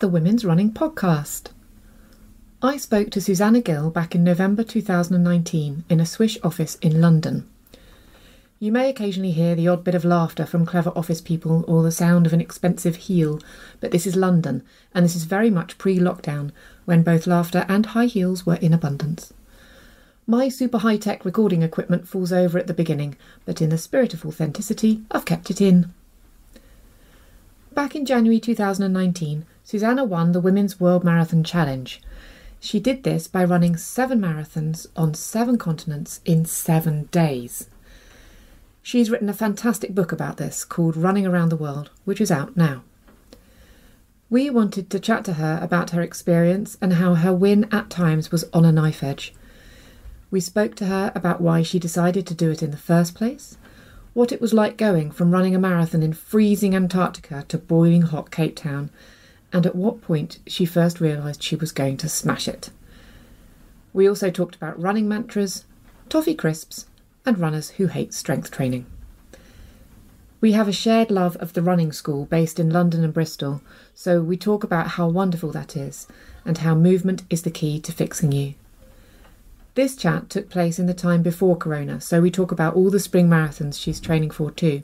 the Women's Running Podcast. I spoke to Susannah Gill back in November 2019 in a Swish office in London. You may occasionally hear the odd bit of laughter from clever office people or the sound of an expensive heel, but this is London, and this is very much pre-lockdown, when both laughter and high heels were in abundance. My super high-tech recording equipment falls over at the beginning, but in the spirit of authenticity, I've kept it in. Back in January 2019, Susannah won the Women's World Marathon Challenge. She did this by running 7 marathons on 7 continents in 7 days. She's written a fantastic book about this called Running Around the World, which is out now. We wanted to chat to her about her experience and how her win at times was on a knife edge. We spoke to her about why she decided to do it in the first place, what it was like going from running a marathon in freezing Antarctica to boiling hot Cape Town, and at what point she first realised she was going to smash it. We also talked about running mantras, Toffee Crisps, and runners who hate strength training. We have a shared love of the running school based in London and Bristol, so we talk about how wonderful that is and how movement is the key to fixing you. This chat took place in the time before Corona, so we talk about all the spring marathons she's training for too.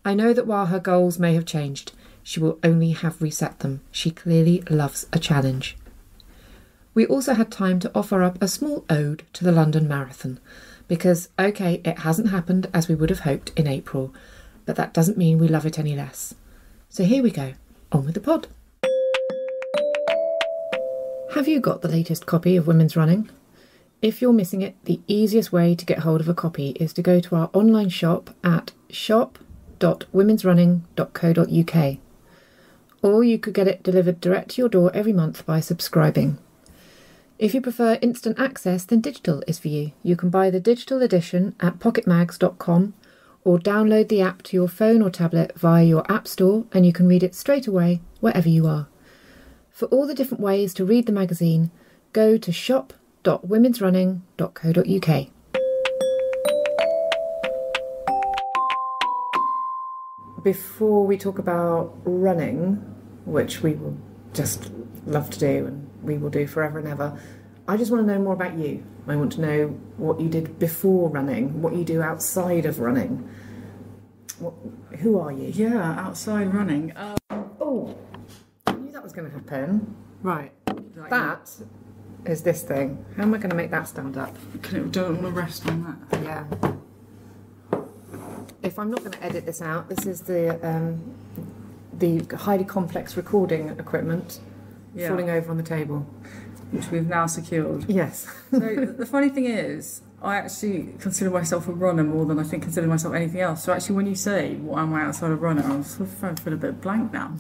I know that while her goals may have changed, she will only have reset them. She clearly loves a challenge. We also had time to offer up a small ode to the London Marathon, because, okay, it hasn't happened as we would have hoped in April, but that doesn't mean we love it any less. So here we go, on with the pod. Have you got the latest copy of Women's Running? If you're missing it, the easiest way to get hold of a copy is to go to our online shop at shop.womensrunning.co.uk. Or you could get it delivered direct to your door every month by subscribing. If you prefer instant access, then digital is for you. You can buy the digital edition at pocketmags.com or download the app to your phone or tablet via your app store, and you can read it straight away wherever you are. For all the different ways to read the magazine, go to shop.womensrunning.co.uk. Before we talk about running, which we will just love to do and we will do forever and ever, I just want to know more about you. I want to know what you did before running, what you do outside of running. Who are you? Yeah, outside running. Oh, I knew that was going to happen. Right, that is this thing. How am I going to make that stand up? Don't want to rest on that. Yeah. If I'm not going to edit this out, this is the highly complex recording equipment falling over on the table, which we've now secured. Yes. So the funny thing is, I actually consider myself a runner more than I consider myself anything else. So actually, when you say what am I outside of runner, I'm sort of feel a bit blank now.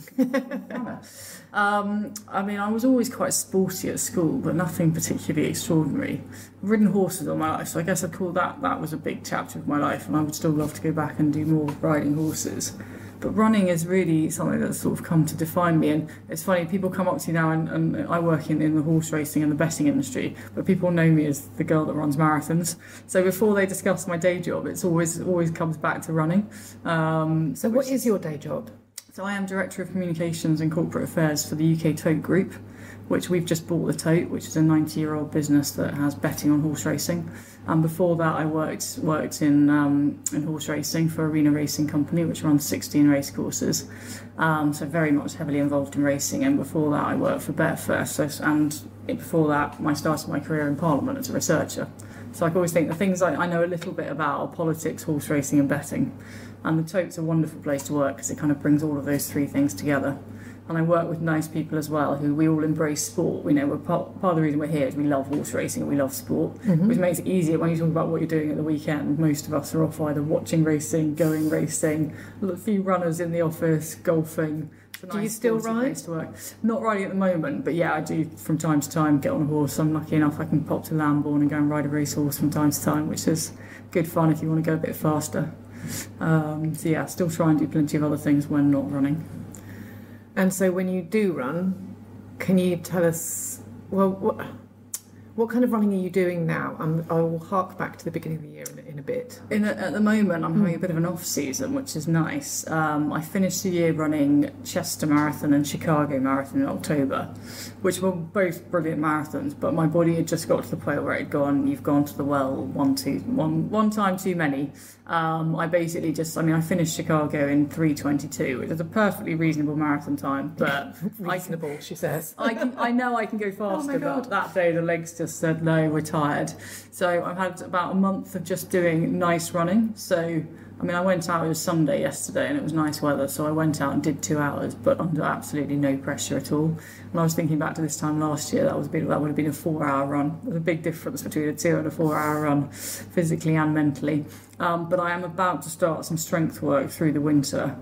I mean, I was always quite sporty at school, but nothing particularly extraordinary. I've ridden horses all my life, so I guess I'd call that was a big chapter of my life, and I would still love to go back and do more riding horses. But running is really something that's sort of come to define me. And it's funny, people come up to you now, and I work in the horse racing and the betting industry, but people know me as the girl that runs marathons. So before they discuss my day job, it's always comes back to running. So what is your day job? So I am Director of Communications and Corporate Affairs for the UK Tote Group, which we've just bought the Tote, which is a 90-year-old business that has betting on horse racing. And before that, I worked in horse racing for Arena Racing Company, which runs 16 race courses. So very much heavily involved in racing. And before that, I worked for Betfair. And before that, I started my career in Parliament as a researcher. So I always think the things I know a little bit about are politics, horse racing, and betting. And the Tote's a wonderful place to work because it kind of brings all of those 3 things together. And I work with nice people as well who we all embrace sport. We know we're part of the reason we're here is we love horse racing and we love sport, which makes it easier when you talk about what you're doing at the weekend. Most of us are off either watching racing, going racing, a few runners in the office, golfing. Do you still ride? To work. Not riding at the moment, but yeah, I do from time to time get on a horse. I'm lucky enough I can pop to Lambourne and go and ride a racehorse from time to time, which is good fun if you want to go a bit faster. So yeah, still try and do plenty of other things when not running. And so when you do run, can you tell us, well, What kind of running are you doing now? I will hark back to the beginning of the year in a bit. At the moment, I'm having a bit of an off season, which is nice. I finished the year running Chester Marathon and Chicago Marathon in October, which were both brilliant marathons, but my body had just got to the point where you've gone to the well one time too many. I basically I finished Chicago in 3:22, which is a perfectly reasonable marathon time, but reasonable, she says. I know I can go faster, but that day the legs just said no, we're tired. So I've had about a month of just doing nice running. So I went out, it was Sunday yesterday and it was nice weather, so I went out and did 2 hours, but under absolutely no pressure at all. And I was thinking back to this time last year, that would have been a 4-hour run. There's a big difference between a 2 and a 4-hour run, physically and mentally. But I am about to start some strength work through the winter,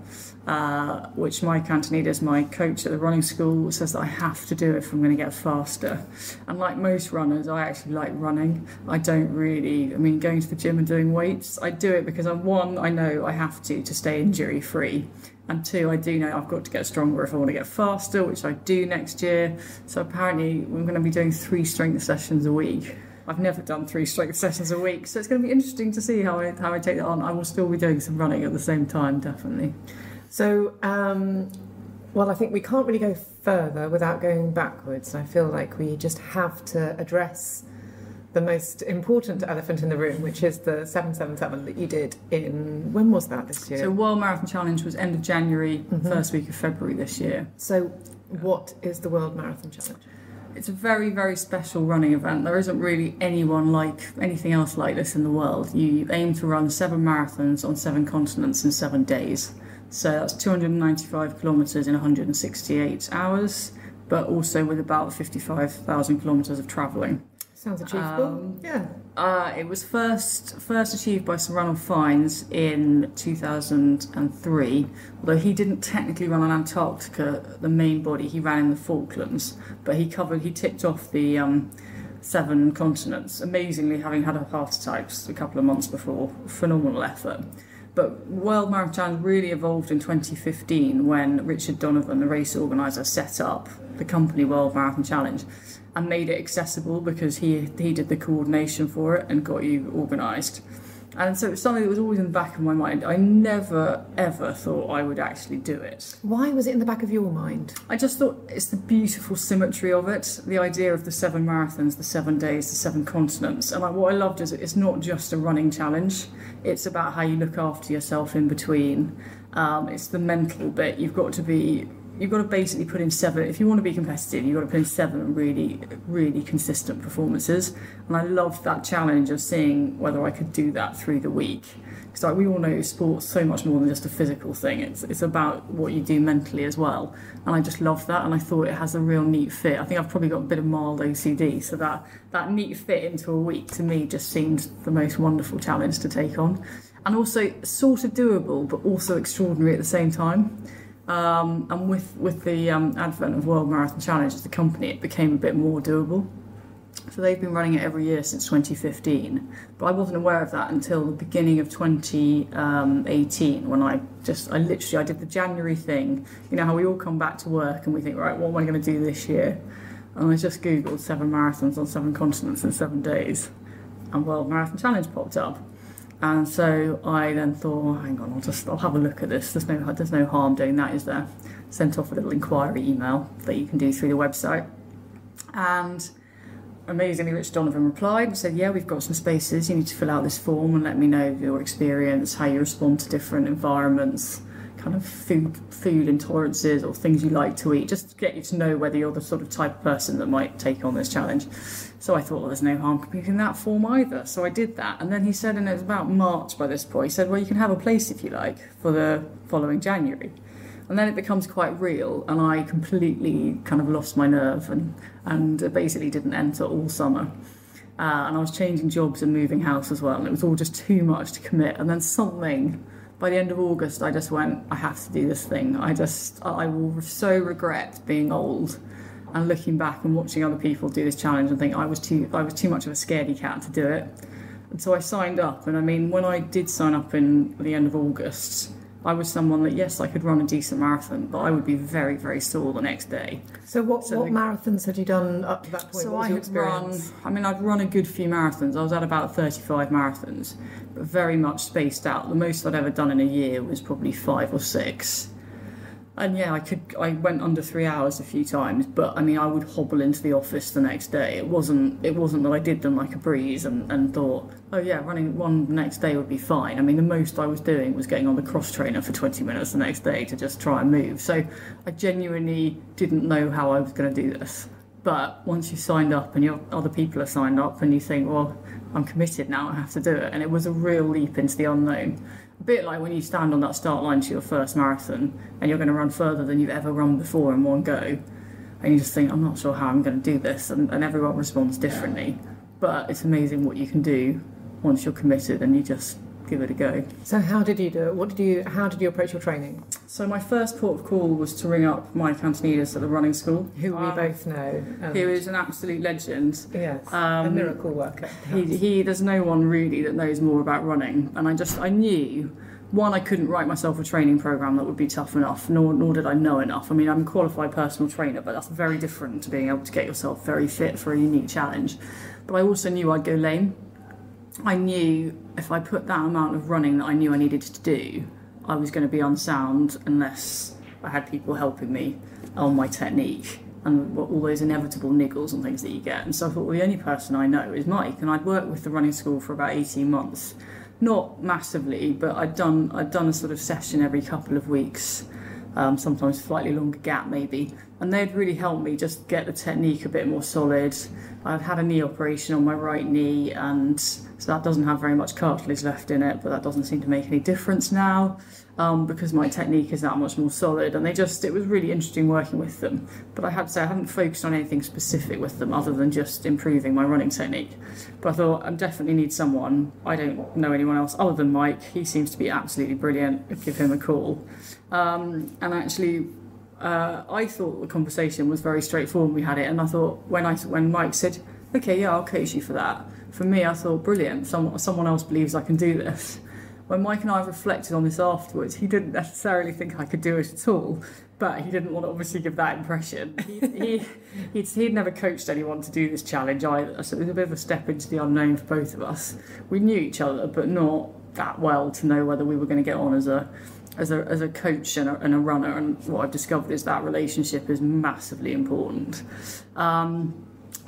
which Mike Antoniades, my coach at the running school, says that I have to do if I'm going to get faster. And like most runners, I actually like running. I don't really, going to the gym and doing weights, I do it because I know I have to stay injury free. And 2, I do know I've got to get stronger if I want to get faster, which I do next year. So apparently we're going to be doing 3 strength sessions a week. I've never done 3 strength sessions a week, so it's going to be interesting to see how I take that on. I will still be doing some running at the same time, definitely. So, I think we can't really go further without going backwards. I feel like we just have to address the most important elephant in the room, which is the 777 that you did when was that this year? So World Marathon Challenge was end of January, first week of February this year. So what is the World Marathon Challenge? It's a very, very special running event. There isn't really anything else like this in the world. You aim to run 7 marathons on 7 continents in 7 days. So that's 295 kilometres in 168 hours, but also with about 55,000 kilometres of travelling. Sounds achievable. It was first achieved by Sir Ranulph Fiennes in 2003, although he didn't technically run on Antarctica, the main body, he ran in the Falklands, but he ticked off the 7 continents, amazingly having had a heart attack a couple of months before. Phenomenal effort. But World Marathon Challenge really evolved in 2015 when Richard Donovan, the race organiser, set up the company World Marathon Challenge and made it accessible because he did the coordination for it and got you organised. And so it's something that was always in the back of my mind. I never, ever thought I would actually do it. Why was it in the back of your mind? I just thought it's the beautiful symmetry of it, the idea of the 7 marathons, the 7 days, the 7 continents. And what I loved is it's not just a running challenge. It's about how you look after yourself in between. It's the mental bit. You've got to basically put in 7. If you want to be competitive, you've got to put in 7 really, really consistent performances. And I loved that challenge of seeing whether I could do that through the week. Because we all know sport's so much more than just a physical thing. It's about what you do mentally as well. And I just loved that, and I thought it has a real neat fit. I think I've probably got a bit of mild OCD, so that neat fit into a week to me just seemed the most wonderful challenge to take on. And also sort of doable, but also extraordinary at the same time. And with the advent of World Marathon Challenge as the company, it became a bit more doable. So they've been running it every year since 2015. But I wasn't aware of that until the beginning of 2018 when I did the January thing. You know how we all come back to work and we think, right, what am I going to do this year? And I just Googled 7 marathons on 7 continents in 7 days. And World Marathon Challenge popped up. And so I then thought, hang on, I'll have a look at this. There's no harm doing that, is there? Sent off a little inquiry email that you can do through the website. And amazingly, Rich Donovan replied and said, yeah, we've got some spaces. You need to fill out this form and let me know your experience, how you respond to different environments, kind of food intolerances or things you like to eat, just to get you to know whether you're the sort of type of person that might take on this challenge. So I thought, well, there's no harm completing that form either. So I did that. And then he said, and it was about March by this point, he said, well, you can have a place if you like for the following January. And then it becomes quite real, and I completely kind of lost my nerve and basically didn't enter all summer. And I was changing jobs and moving house as well, and it was all just too much to commit. And then by the end of August, I just went, I have to do this thing. I will so regret being old and looking back and watching other people do this challenge and think I was too much of a scaredy cat to do it. And so I signed up, and when I did sign up in the end of August, I was someone that, yes, I could run a decent marathon, but I would be very, very sore the next day. So what marathons had you done up to that point? So what was your experience? I'd run a good few marathons. I was at about 35 marathons, but very much spaced out. The most I'd ever done in a year was probably 5 or 6. And yeah, I went under 3 hours a few times, but I mean, I would hobble into the office the next day. It wasn't that I did them like a breeze and thought, oh yeah, running one the next day would be fine. I mean, the most I was doing was getting on the cross trainer for 20 minutes the next day to just try and move. So I genuinely didn't know how I was going to do this. But once you signed up and other people are signed up and you think, well, I'm committed now, I have to do it. And it was a real leap into the unknown. A bit like when you stand on that start line to your first marathon and you're going to run further than you've ever run before in one go. And you just think, I'm not sure how I'm going to do this. And everyone responds differently. But it's amazing what you can do once you're committed and you just give it a go. So how did you do it? How did you approach your training? So my first port of call was to ring up Mike Antoniades at the running school. Who we both know. He was an absolute legend. Yes, a miracle worker. There's no one really that knows more about running. And I knew, one, I couldn't write myself a training programme that would be tough enough, nor did I know enough. I mean, I'm a qualified personal trainer, but that's very different to being able to get yourself very fit for a unique challenge. But I also knew I'd go lame. I knew if I put that amount of running that I knew I needed to do, I was going to be unsound unless I had people helping me on my technique and all those inevitable niggles and things that you get. And so I thought, well, the only person I know is Mike, and I'd worked with the running school for about 18 months. Not massively, but I'd done a sort of session every couple of weeks, sometimes a slightly longer gap maybe, and they'd really helped me just get the technique a bit more solid. I'd had a knee operation on my right knee, and so that doesn't have very much cartilage left in it, but that doesn't seem to make any difference now because my technique is that much more solid. And it was really interesting working with them. But I had to say I hadn't focused on anything specific with them other than just improving my running technique. But I thought I definitely need someone. I don't know anyone else other than Mike. He seems to be absolutely brilliant. I'd give him a call. And actually, I thought the conversation was very straightforward. We had it, and I thought when Mike said, "Okay, yeah, I'll coach you for that." For me, I thought, brilliant. Someone else believes I can do this. When Mike and I reflected on this afterwards, he didn't necessarily think I could do it at all, but he didn't want to obviously give that impression. He'd never coached anyone to do this challenge either, so it was a bit of a step into the unknown for both of us. We knew each other, but not that well to know whether we were going to get on as a coach and a runner. And what I've discovered is that relationship is massively important.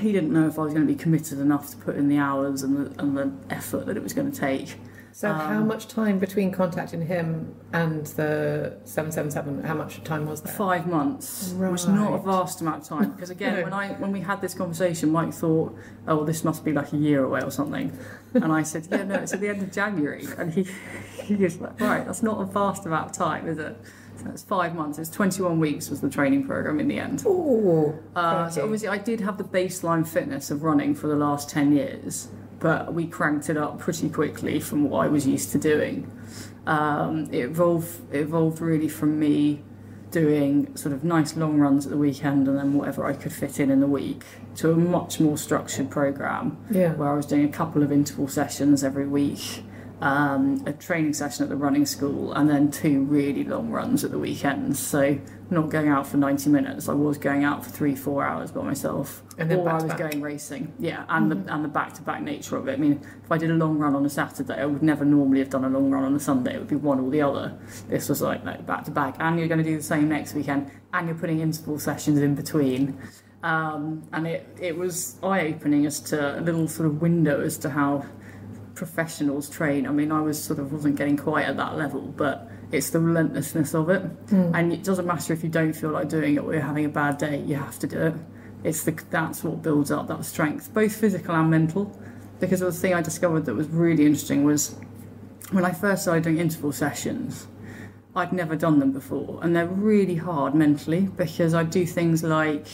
He didn't know if I was going to be committed enough to put in the hours and the effort that it was going to take. So how much time between contacting him and the 777, how much time was there? 5 months, right. Which is not a vast amount of time. Because again, when we had this conversation, Mike thought, oh, well, this must be like a year away or something. And I said, yeah, no, it's at the end of January. And he was like, right, that's not a vast amount of time, is it? So it's 5 months. It's 21 weeks was the training program in the end. Ooh, so obviously I did have the baseline fitness of running for the last 10 years, but we cranked it up pretty quickly from what I was used to doing. It evolved really from me doing sort of nice long runs at the weekend and then whatever I could fit in the week to a much more structured program where I was doing a couple of interval sessions every week, a training session at the running school, and then 2 really long runs at the weekends. So not going out for 90 minutes, I was going out for 3-4 hours by myself. And then or I was going racing, and the back-to-back nature of it. I mean, if I did a long run on a Saturday, I would never normally have done a long run on a Sunday. It would be one or the other. This was like back-to-back, and you're going to do the same next weekend, and you're putting interval sessions in between. And it was eye-opening as to a little sort of window as to how professionals train. I mean, I wasn't getting quite at that level, but it's the relentlessness of it. And it doesn't matter if you don't feel like doing it or you're having a bad day, you have to do it. That's what builds up that strength, both physical and mental. Because the thing I discovered that was really interesting was when I first started doing interval sessions, I'd never done them before, and they're really hard mentally because I do things like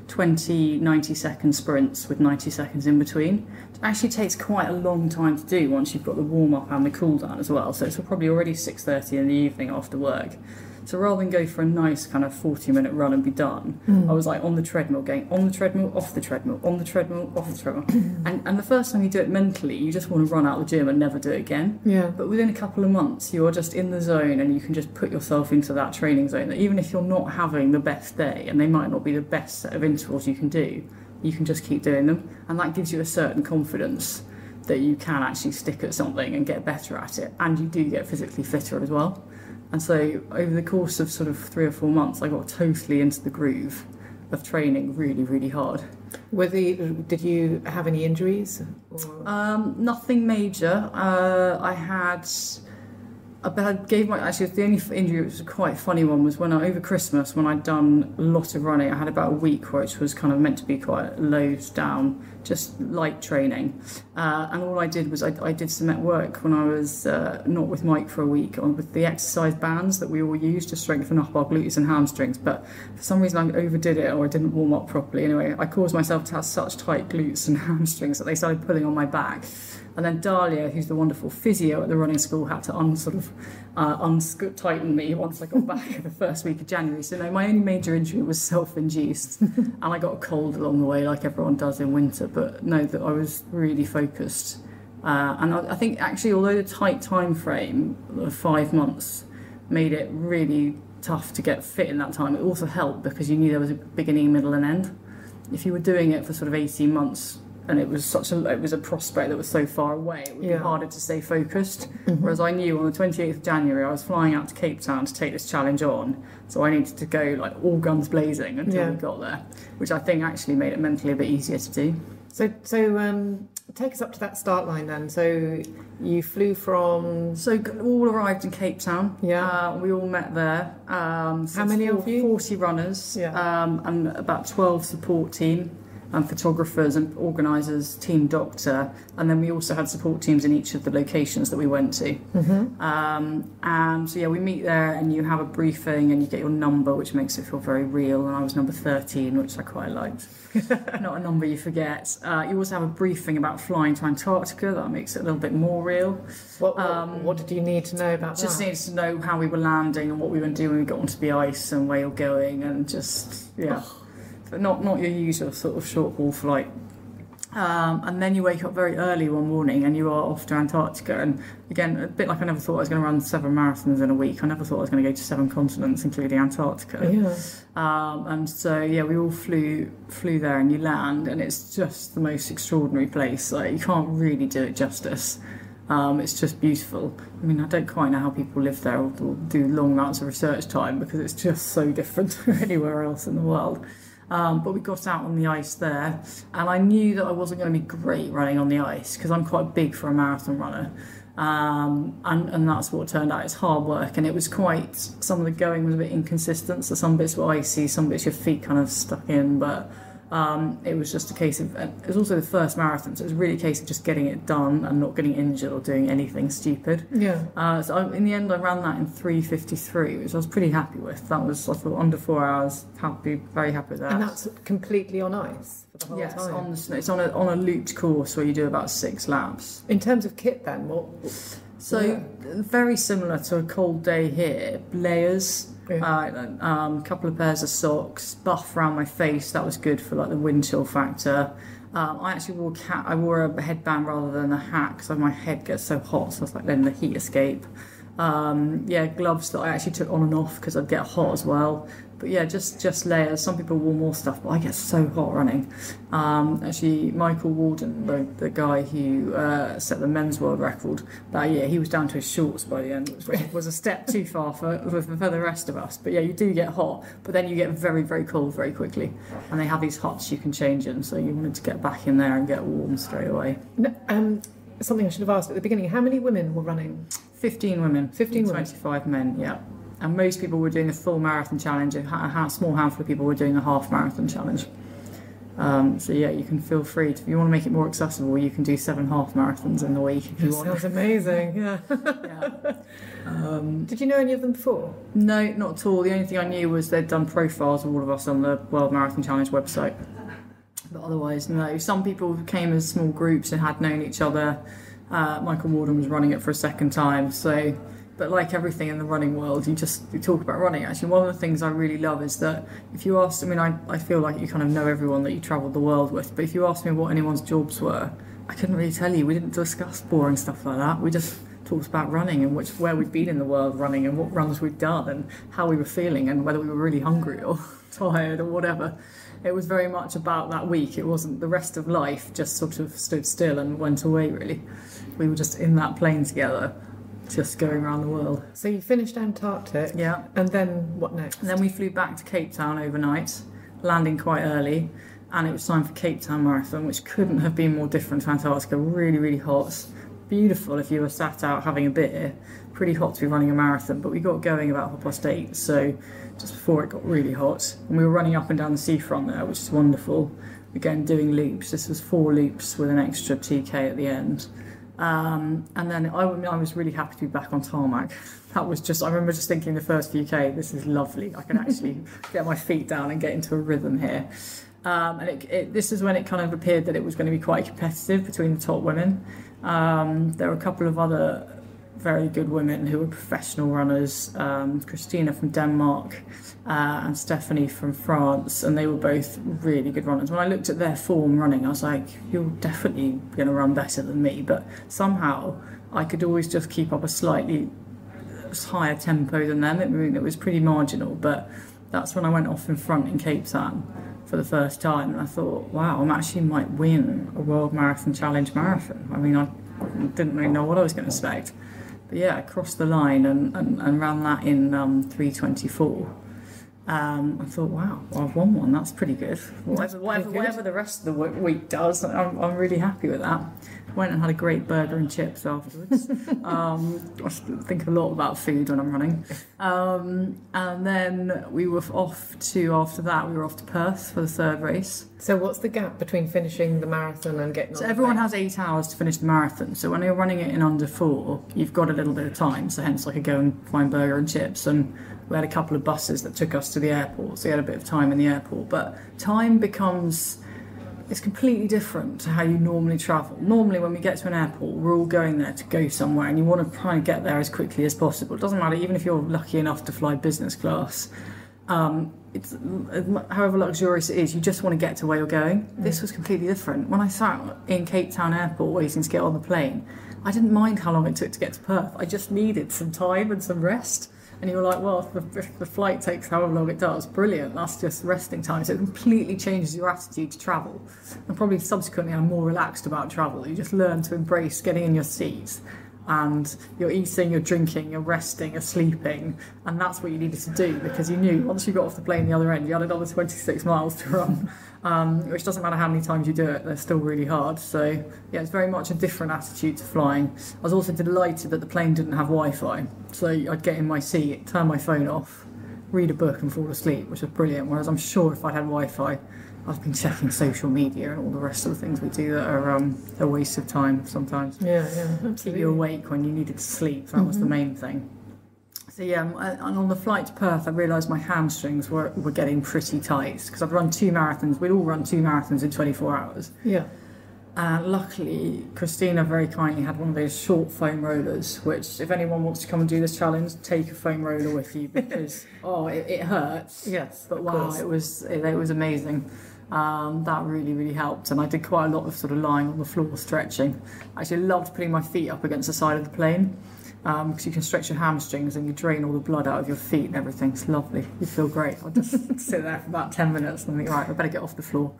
20 90-second sprints with 90 seconds in between. It actually takes quite a long time to do once you've got the warm-up and the cool-down as well, so it's probably already 6:30 in the evening after work. So rather than go for a nice kind of 40-minute run and be done, I was like on the treadmill, going on the treadmill, off the treadmill, on the treadmill, off the treadmill. And the first time you do it mentally, you just want to run out of the gym and never do it again. Yeah. But within a couple of months, you are just in the zone, and you can just put yourself into that training zone that even if you're not having the best day, and they might not be the best set of intervals you can do, you can just keep doing them. And that gives you a certain confidence that you can actually stick at something and get better at it, and you do get physically fitter as well. And so over the course of sort of 3 or 4 months, I got totally into the groove of training really, really hard. Did you have any injuries? Nothing major. Actually, the only injury, which was a quite funny one, was when over Christmas, when I'd done a lot of running. I had about a week which was kind of meant to be quite low down, just light training. And all I did was I did some work when I was not with Mike for a week with the exercise bands that we all use to strengthen up our glutes and hamstrings. But for some reason I overdid it, or I didn't warm up properly. Anyway, I caused myself to have such tight glutes and hamstrings that they started pulling on my back. And then Dahlia, who's the wonderful physio at the running school, had to tighten me once I got back the first week of January. So no, my only major injury was self-induced, and I got a cold along the way, like everyone does in winter. But no, that I was really focused, and I think actually, although the tight time frame of 5 months made it really tough to get fit in that time, it also helped because you knew there was a beginning, middle, and end. If you were doing it for sort of 18 months. And it was a prospect that was so far away, it would be harder to stay focused. Whereas I knew on the 28th of January I was flying out to Cape Town to take this challenge on, so I needed to go like all guns blazing until we got there, which I think actually made it mentally a bit easier to do. So take us up to that start line then. So you flew from... So all arrived in Cape Town. Yeah. We all met there. How many of you? 40 runners. Yeah. And about 12 support team. And photographers and organisers, team doctor, and then we also had support teams in each of the locations that we went to. And so we meet there, and you have a briefing, and you get your number, which makes it feel very real. And I was number 13, which I quite liked. Not a number you forget. You also have a briefing about flying to Antarctica. That makes it a little bit more real. What did you need to know about that? Just needed to know how we were landing and what we were doing when we got onto the ice and where you're going, and just But not your usual sort of short haul flight. And then you wake up very early one morning and you are off to Antarctica. And again, a bit like I never thought I was going to run 7 marathons in a week. I never thought I was going to go to 7 continents, including Antarctica. Yeah. And so we all flew there, and you land, and it's just the most extraordinary place. Like, you can't really do it justice. It's just beautiful. I mean, I don't quite know how people live there or do long amounts of research time, because it's just so different to anywhere else in the world. But we got out on the ice there, and I knew that I wasn't going to be great running on the ice because I'm quite big for a marathon runner. And that's what turned out. It's hard work, and it was some of the going was a bit inconsistent. So some bits were icy, some bits your feet kind of stuck in, but it was just a case of, it was also the first marathon, so it was really a case of just getting it done and not getting injured or doing anything stupid. In the end I ran that in 3:53, which I was pretty happy with. That was, I thought, under 4 hours. Very happy with that. And that's completely on ice for the whole time? Yes, on the snow. It's on a looped course where you do about 6 laps. In terms of kit then, very similar to a cold day here. Layers. A couple of pairs of socks, buff around my face. That was good for like the wind chill factor. I actually wore a headband rather than a hat because my head gets so hot, so I was like letting the heat escape. Gloves that I actually took on and off because I'd get hot as well. But just layers. Some people wore more stuff, but I get so hot running. Actually, Michael Walden, the guy who set the men's world record that year, he was down to his shorts by the end, which was a step too far for the rest of us. But you do get hot, but then you get very, very cold very quickly. And they have these huts you can change in, so you wanted to get back in there and get warm straight away. Something I should have asked at the beginning, how many women were running? 15 women. 15 women. 25 men, yeah. And most people were doing the full marathon challenge. A small handful of people were doing the half marathon challenge. You can feel free. If you want to make it more accessible, you can do 7 half marathons in the week if you want. Sounds amazing, yeah. Did you know any of them before? No, not at all. The only thing I knew was they'd done profiles of all of us on the World Marathon Challenge website. But otherwise, no. Some people came as small groups and had known each other. Michael Warden was running it for a second time, so... but like everything in the running world, you talk about running. Actually, one of the things I really love is that if you ask, I mean, I feel like you kind of know everyone that you travelled the world with, but if you asked me what anyone's jobs were, I couldn't really tell you. We didn't discuss boring stuff like that. We just talked about running and where we'd been in the world running and what runs we'd done and how we were feeling and whether we were really hungry or tired or whatever. It was very much about that week. It wasn't the rest of life just sort of stood still and went away, really. We were just in that plane together, just going around the world. So you finished Antarctic? Yeah. And then what next? And then we flew back to Cape Town overnight, landing quite early, and it was time for Cape Town Marathon, which couldn't have been more different to Antarctica. Really, really hot. Beautiful if you were sat out having a beer. Pretty hot to be running a marathon, but we got going about 8:30, so just before it got really hot. And we were running up and down the seafront there, which is wonderful. Again, doing loops. This was 4 loops with an extra TK at the end. And then I was really happy to be back on tarmac. That was just, I remember just thinking the first few K, this is lovely. I can actually get my feet down and get into a rhythm here. And this is when it kind of appeared that it was going to be quite competitive between the top women. There were a couple of other very good women who were professional runners, Christina from Denmark and Stephanie from France, and they were both really good runners. When I looked at their form running, I was like, you're definitely going to run better than me, but somehow I could always just keep up a slightly higher tempo than them. I mean, it was pretty marginal, but that's when I went off in front in Cape Town for the first time, and I thought, wow, I actually might win a World Marathon Challenge marathon. I mean, I didn't really know what I was going to expect. But yeah, I crossed the line and ran that in 3:24. I thought, wow, well, I've won one. That's pretty good. Whatever the rest of the week does, I'm really happy with that. Went and had a great burger and chips afterwards. I think a lot about food when I'm running. And then we were after that, we were off to Perth for the 3rd race. So what's the gap between finishing the marathon and getting on So everyone has 8 hours to finish the marathon. So when you're running it in under 4, you've got a little bit of time. So hence I could go and find burger and chips. And we had a couple of buses that took us to the airport. So we had a bit of time in the airport. But time becomes... It's completely different to how you normally travel. Normally when we get to an airport, we're all going there to go somewhere and you want to try and get there as quickly as possible. It doesn't matter, even if you're lucky enough to fly business class. It's however luxurious it is, you just want to get to where you're going. This was completely different. When I sat in Cape Town Airport waiting to get on the plane, I didn't mind how long it took to get to Perth. I just needed some time and some rest. And you were like, well, if the flight takes however long it does, brilliant, that's just resting time. So it completely changes your attitude to travel. And probably subsequently I'm more relaxed about travel. You just learn to embrace getting in your seats. And you're eating, you're drinking, you're resting, you're sleeping. And that's what you needed to do, because you knew once you got off the plane the other end, you had another 26 miles to run. Which doesn't matter how many times you do it, they're still really hard. So yeah, it's very much a different attitude to flying. I was also delighted that the plane didn't have Wi-Fi. So I'd get in my seat, turn my phone off, read a book and fall asleep, which was brilliant. Whereas I'm sure if I'd had Wi-Fi, I've been checking social media and all the rest of the things we do that are a waste of time sometimes. Yeah, absolutely. Keep you awake when you needed to sleep, that was the main thing. So yeah, and on the flight to Perth, I realised my hamstrings were getting pretty tight, because I'd run 2 marathons. We'd all run 2 marathons in 24 hours. Yeah. And luckily, Christina very kindly had one of those short foam rollers, which if anyone wants to come and do this challenge, take a foam roller with you, because, it hurts. Yes, but wow, it was amazing. That really, really helped. And I did quite a lot of sort of lying on the floor, stretching. I actually loved putting my feet up against the side of the plane, because you can stretch your hamstrings and you drain all the blood out of your feet and everything. It's lovely. You feel great. I'll just sit there for about 10 minutes and think, right, I better get off the floor.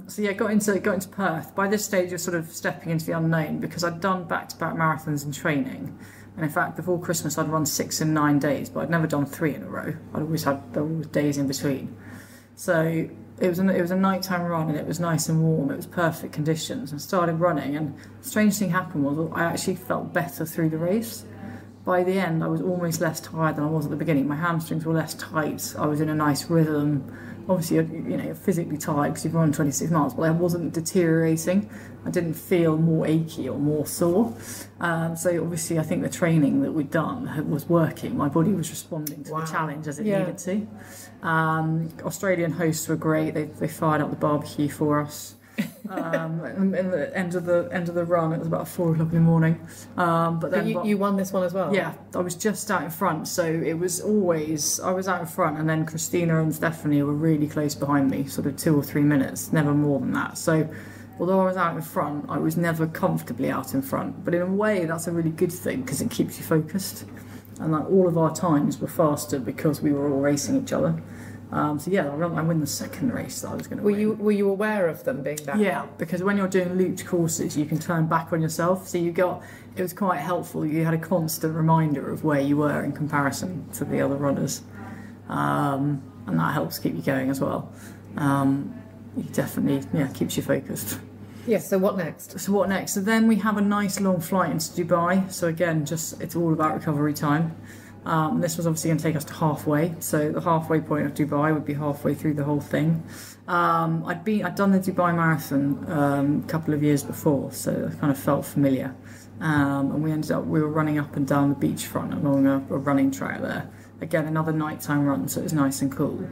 So yeah, got into Perth. By this stage, you're sort of stepping into the unknown, because I'd done back-to-back marathons in training. And in fact, before Christmas, I'd run 6 in 9 days, but I'd never done 3 in a row. There were always days in between. So it was a nighttime run, and it was nice and warm. It was perfect conditions, and started running. And the strange thing happened was I actually felt better through the race. By the end, I was almost less tired than I was at the beginning. My hamstrings were less tight. I was in a nice rhythm. Obviously, you're physically tired because you've run 26 miles, but I wasn't deteriorating. I didn't feel more achy or more sore. So obviously, I think the training that we'd done was working. My body was responding to the challenge as it needed to. Australian hosts were great. They fired up the barbecue for us. In the end of the run, it was about 4 o'clock in the morning. But then you won this one as well? Yeah, I was just out in front, so it was always, I was out in front, and then Christina and Stephanie were really close behind me, sort of 2 or 3 minutes, never more than that. So although I was out in front, I was never comfortably out in front. But in a way, that's a really good thing because it keeps you focused. And like all of our times were faster because we were all racing each other. So yeah, I win the second race that I was going to win. Were you aware of them being that? Yeah, because when you're doing looped courses, you can turn back on yourself. So it was quite helpful. You had a constant reminder of where you were in comparison to the other runners, and that helps keep you going as well. It definitely keeps you focused. Yes, so what next? So then we have a nice long flight into Dubai. So again, it's all about recovery time. This was obviously going to take us to halfway. So the halfway point of Dubai would be halfway through the whole thing. I'd done the Dubai Marathon a couple of years before, so I kind of felt familiar. And we were running up and down the beachfront along a running track there. Again, another nighttime run, so it was nice and cool.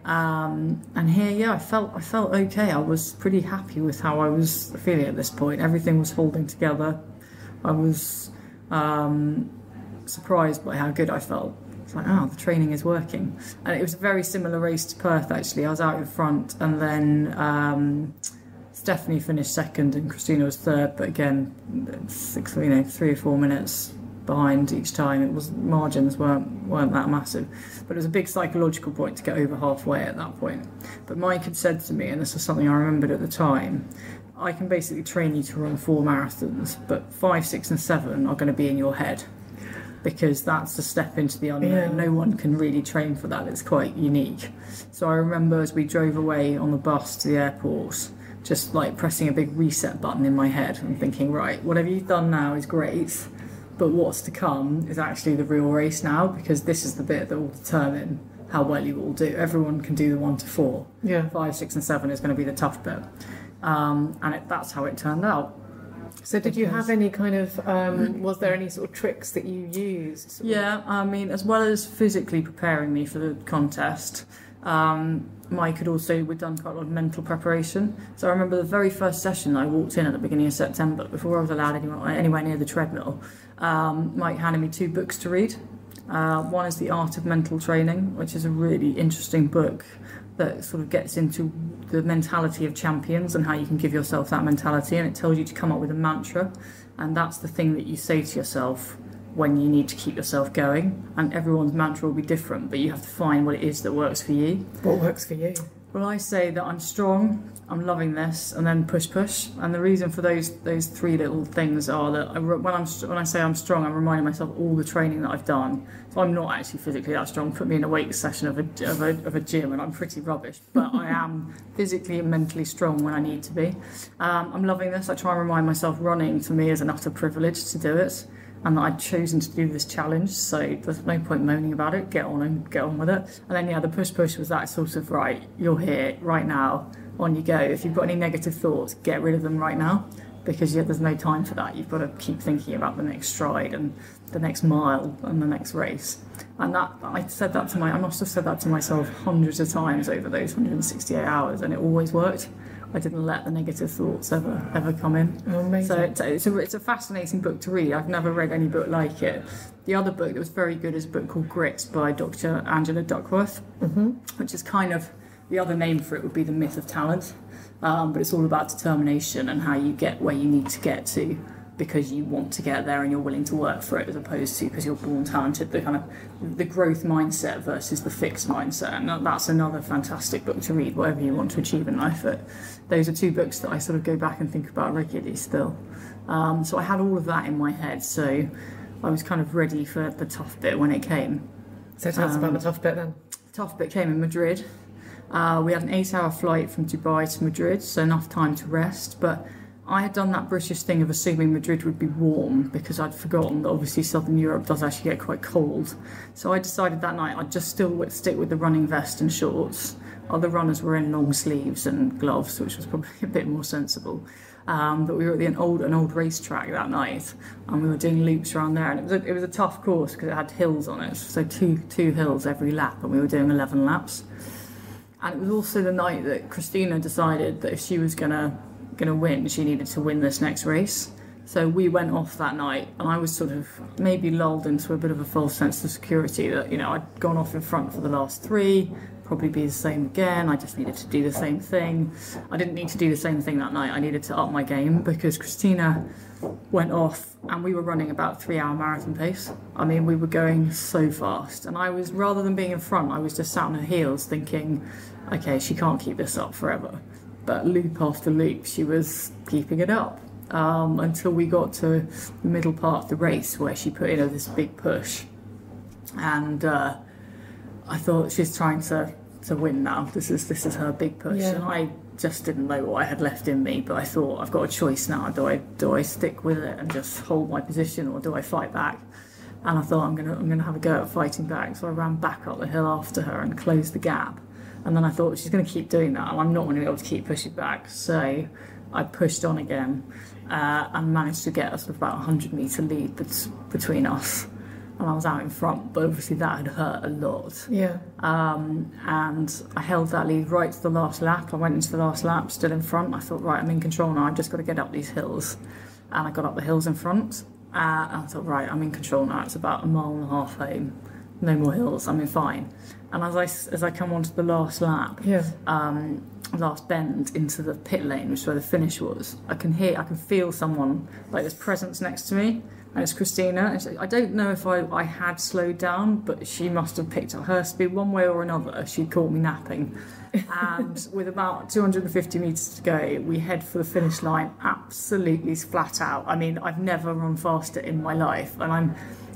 And here, I felt okay. I was pretty happy with how I was feeling at this point. Everything was holding together. I was surprised by how good I felt. It's like, the training is working. And it was a very similar race to Perth, actually. I was out in front, and then Stephanie finished second and Christina was third, but again, 3 or 4 minutes behind each time. Margins weren't that massive, but it was a big psychological point to get over halfway at that point. But Mike had said to me, and this is something I remembered at the time, I can basically train you to run 4 marathons, but 5, 6 and 7 are going to be in your head, because that's the step into the unknown. Yeah. No one can really train for that. It's quite unique. So I remember as we drove away on the bus to the airport, just like pressing a big reset button in my head and thinking, right, whatever you've done now is great, but what's to come is actually the real race now, because this is the bit that will determine how well you will do. Everyone can do the 1 to 4. Yeah. 5, 6 and 7 is going to be the tough bit. That's how it turned out. So did you have any kind of, was there any sort of tricks that you used? Yeah, I mean, as well as physically preparing me for the contest, Mike had also, we'd done quite a lot of mental preparation. So I remember the very first session I walked in at the beginning of September, before I was allowed anywhere near the treadmill, Mike handed me 2 books to read. One is The Art of Mental Training, which is a really interesting book that sort of gets into the mentality of champions and how you can give yourself that mentality, and it tells you to come up with a mantra, and that's the thing that you say to yourself when you need to keep yourself going. And everyone's mantra will be different, but you have to find what it is that works for you. What works for you? Well, I say that I'm strong, I'm loving this, and then push. And the reason for those 3 little things are that when I say I'm strong, I'm reminding myself all the training that I've done. So I'm not actually physically that strong. Put me in a weight session of a gym, and I'm pretty rubbish. But I am physically and mentally strong when I need to be. I'm loving this. I try and remind myself running to me is an utter privilege to do it, and that I'd chosen to do this challenge, so there's no point moaning about it. Get on with it. And then the push was that sort of, right, you're here right now, on you go. If you've got any negative thoughts, get rid of them right now, because there's no time for that. You've got to keep thinking about the next stride and the next mile and the next race. And I must have said that to myself hundreds of times over those 168 hours, and it always worked. I didn't let the negative thoughts ever come in. Oh, amazing. So it's a fascinating book to read. I've never read any book like it. The other book that was very good is a book called Grit by Dr. Angela Duckworth, which is kind of, the other name for it would be The Myth of Talent. But it's all about determination and how you get where you need to get to because you want to get there and you're willing to work for it, as opposed to because you're born talented, the kind of the growth mindset versus the fixed mindset. And that's another fantastic book to read, whatever you want to achieve in life. But those are 2 books that I sort of go back and think about regularly still. So I had all of that in my head, so I was kind of ready for the tough bit when it came. So tell us about the tough bit then. The tough bit came in Madrid. We had an 8-hour flight from Dubai to Madrid, so enough time to rest, but I had done that British thing of assuming Madrid would be warm, because I'd forgotten that obviously Southern Europe does actually get quite cold. So I decided that night I'd just still stick with the running vest and shorts. Other runners were in long sleeves and gloves, which was probably a bit more sensible. But we were at an old racetrack that night, and we were doing loops around there, and it was a tough course because it had hills on it, so two hills every lap, and we were doing 11 laps. And it was also the night that Christina decided that if she was gonna win, she needed to win this next race. So we went off that night, and I was sort of maybe lulled into a bit of a false sense of security that, you know, I'd gone off in front for the last 3, probably be the same again. I just needed to do the same thing. I didn't need to do the same thing that night. I needed to up my game because Christina went off and we were running about 3-hour marathon pace. I mean, we were going so fast, and I was, rather than being in front, I was just sat on her heels thinking, okay, she can't keep this up forever. But loop after loop, she was keeping it up. Until we got to the middle part of the race where she put in this big push, and I thought, she's trying to win now. This is her big push, and I just didn't know what I had left in me. But I thought, I've got a choice now. Do I stick with it and just hold my position, or do I fight back? And I thought, I'm gonna have a go at fighting back. So I ran back up the hill after her and closed the gap. And then I thought, she's going to keep doing that, and I'm not going to be able to keep pushing back. So I pushed on again and managed to get a sort of about 100-metre lead between us. And I was out in front, but obviously that had hurt a lot. Yeah. And I held that lead right to the last lap. I went into the last lap still in front. I thought, right, I'm in control now. I've just got to get up these hills. And I got up the hills in front. And I thought, right, I'm in control now. It's about 1.5 miles home. No more hills. I'm in fine. And as I come onto the last lap, last bend into the pit lane, which is where the finish was, I can feel someone, like, there's presence next to me, and it's Christina. And so I don't know if I had slowed down, but she must have picked up her speed one way or another. She'd caught me napping. And with about 250 metres to go, we head for the finish line absolutely flat out. I mean, I've never run faster in my life, and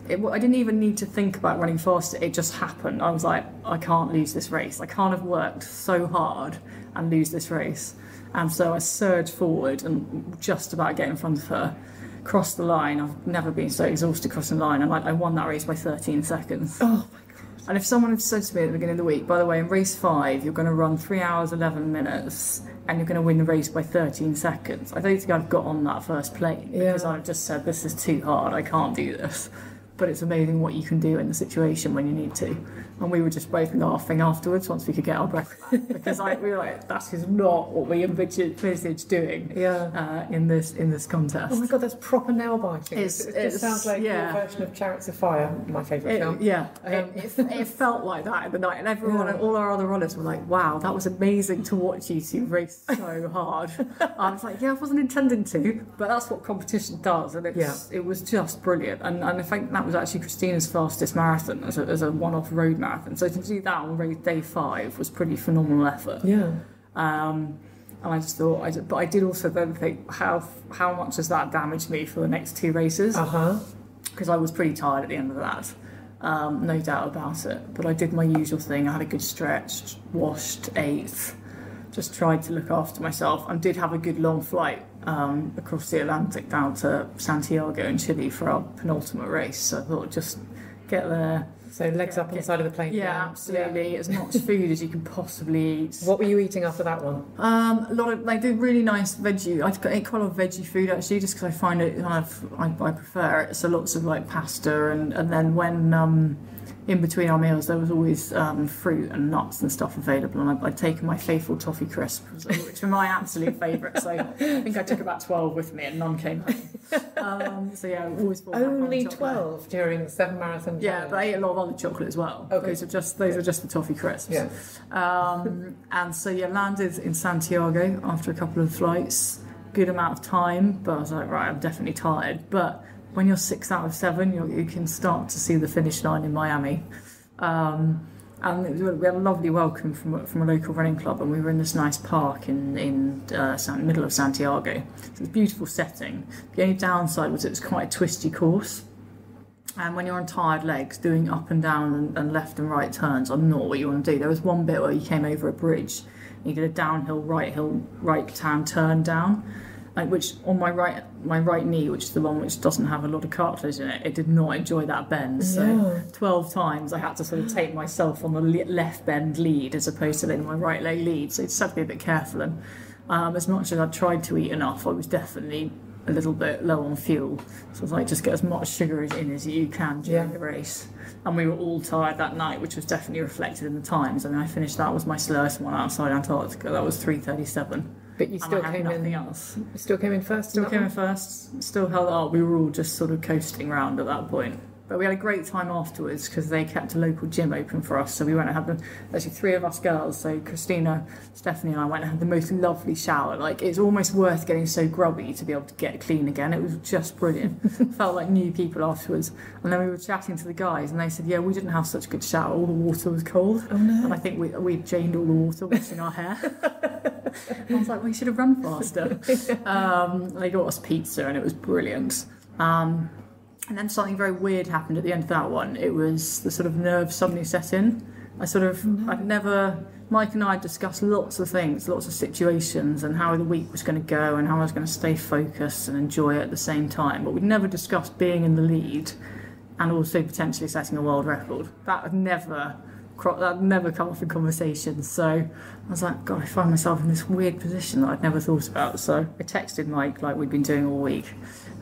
I didn't even need to think about running faster. It just happened. I was like, I can't lose this race. I can't have worked so hard and lose this race. And so I surged forward and just about get in front of her, crossed the line. I've never been so exhausted crossing the line. And I won that race by 13 seconds. Oh, my God. And if someone had said to me at the beginning of the week, by the way, in race 5, you're going to run 3 hours, 11 minutes, and you're going to win the race by 13 seconds, I don't think I'd got on that first plane, because I'd just said, this is too hard. I can't do this. But it's amazing what you can do in the situation when you need to. And we were just both laughing afterwards once we could get our breath back, because we were like, that is not what we envisaged doing in this contest. Oh my God, that's proper nail biting. It just sounds like your version of Chariots of Fire, my favourite film. Yeah, it felt like that in the night, and everyone, all our other runners were like, wow, that was amazing to watch you two race so hard. I was like, I wasn't intending to, but that's what competition does, and it was just brilliant. And I think that was actually Christina's fastest marathon as a one-off road marathon. So to do that on day 5 was pretty phenomenal effort. Yeah. And I just thought, but I did also then think, how much has that damaged me for the next 2 races? Because I was pretty tired at the end of that. No doubt about it. But I did my usual thing. I had a good stretch, washed, ate, just tried to look after myself, and did have a good long flight across the Atlantic down to Santiago in Chile for our penultimate race. So I thought, just get there. So legs up on the side of the plane. Yeah, absolutely. As much food as you can possibly eat. What were you eating after that one? A lot of really nice veggie. I ate quite a lot of veggie food actually, just because I find it I prefer it. So lots of pasta, and then when in between our meals there was always fruit and nuts and stuff available, and I'd taken my faithful Toffee Crisps, which are my absolute favourite. So I think I took about 12 with me, and none came home. Always only 12 during the 7 marathon. Yeah, but I ate a lot of other chocolate as well. Okay. Those are just the Toffee Crisps. Yeah. And so landed in Santiago after a couple of flights. Good amount of time, but I was like, right, I'm definitely tired. But when you're 6 out of 7, you can start to see the finish line in Miami. And we had a lovely welcome from a local running club, and we were in this nice park in the middle of Santiago. So it's a beautiful setting. The only downside was it was quite a twisty course. And when you're on tired legs, doing up and down and left and right turns are not what you want to do. There was one bit where you came over a bridge, and you did a downhill right-hand turn down, which on my right knee, which is the one which doesn't have a lot of cartilage in it, it did not enjoy that bend. So 12 times I had to sort of take myself on the left bend lead as opposed to letting my right leg lead. So it's had to be a bit careful. And as much as I tried to eat enough, I was definitely a little bit low on fuel. So it's like, just get as much sugar in as you can during the race. And we were all tired that night, which was definitely reflected in the times. I mean, I finished, that was my slowest one outside Antarctica. That was 3:37. But you still came in. Else. You still came in first. Still came in first. Still held up. We were all just sort of coasting around at that point. But we had a great time afterwards because they kept a local gym open for us. So we went and had actually 3 of us girls, so Christina, Stephanie and I went and had the most lovely shower. Like, it's almost worth getting so grubby to be able to get clean again. It was just brilliant. Felt like new people afterwards. And then we were chatting to the guys and they said, yeah, we didn't have such a good shower. All the water was cold. Oh, no. And I think we drained all the water washing our hair. I was like, we should have run faster. They got us pizza and it was brilliant. And then something very weird happened at the end of that one. It was the sort of nerves suddenly set in. Mike and I had discussed lots of things, lots of situations and how the week was going to go and how I was going to stay focused and enjoy it at the same time. But we'd never discussed being in the lead and also potentially setting a world record. That had never come up in conversation. So I was like, God, I find myself in this weird position that I'd never thought about. So I texted Mike like we'd been doing all week.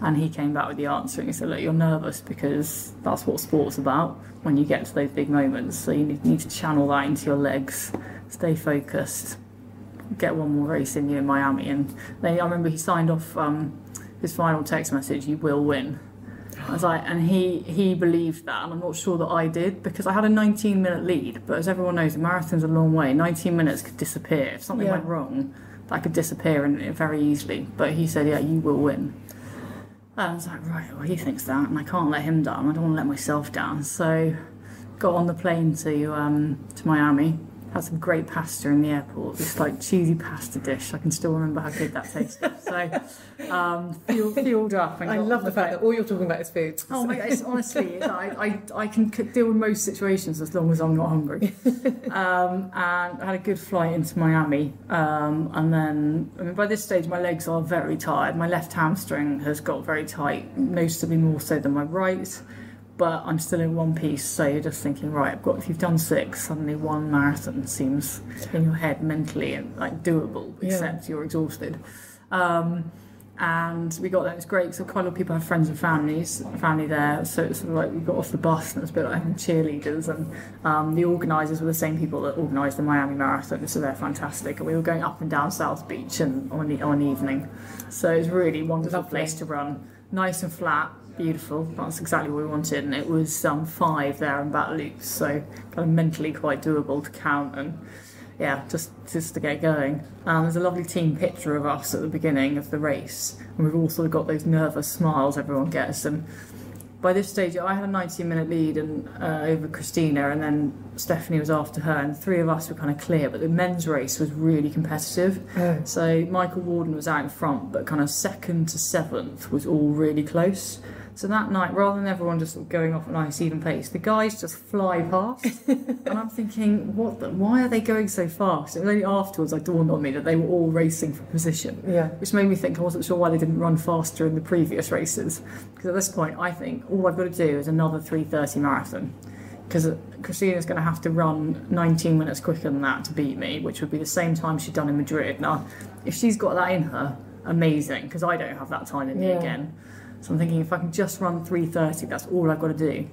And he came back with the answer and he said, look, you're nervous because that's what sport's about when you get to those big moments. So you need to channel that into your legs, stay focused, get one more race in you in Miami. And then I remember he signed off his final text message, you will win. I was like, and he believed that, and I'm not sure that I did because I had a 19-minute lead. But as everyone knows, the marathon's a long way. 19 minutes could disappear. If something went wrong, that could disappear very easily. But he said, yeah, you will win. And I was like, right, well, he thinks that, and I can't let him down. I don't want to let myself down. So got on the plane to Miami. Had some great pasta in the airport. This like cheesy pasta dish. I can still remember how good that tasted. So fueled up. And I love the fact that all you're talking about is food. Oh my God! Honestly, I can deal with most situations as long as I'm not hungry. And I had a good flight into Miami. And then, I mean, by this stage, my legs are very tired. My left hamstring has got very tight, noticeably more so than my right. But I'm still in one piece, so you're just thinking, right, if you've done 6, suddenly one marathon seems in your head mentally like doable, except you're exhausted. And we got there, it was great, so quite a lot of people have friends and family there, so it's sort of like we got off the bus and it was a bit like cheerleaders, and the organisers were the same people that organised the Miami Marathon, so they're fantastic, and we were going up and down South Beach and on the evening, so it was really a wonderful place to run, nice and flat. Beautiful, that's exactly what we wanted, and it was 5 there and back loops, so kind of mentally quite doable to count, and just to get going. There's a lovely team picture of us at the beginning of the race, and we've all sort of got those nervous smiles everyone gets, and by this stage I had a 19-minute lead over Christina, and then Stephanie was after her, and the 3 of us were kind of clear, but the men's race was really competitive. So Michael Warden was out in front, but kind of 2nd to 7th was all really close. So that night, rather than everyone just sort of going off at a nice even pace, the guys just fly past. And I'm thinking, why are they going so fast? And only afterwards it dawned on me that they were all racing for position. Which made me think I wasn't sure why they didn't run faster in the previous races. Because at this point, I think all I've got to do is another 3:30 marathon. Because Christina's going to have to run 19 minutes quicker than that to beat me, which would be the same time she'd done in Madrid. Now, if she's got that in her, amazing, because I don't have that time in me again. So I'm thinking if I can just run 3:30, that's all I've got to do.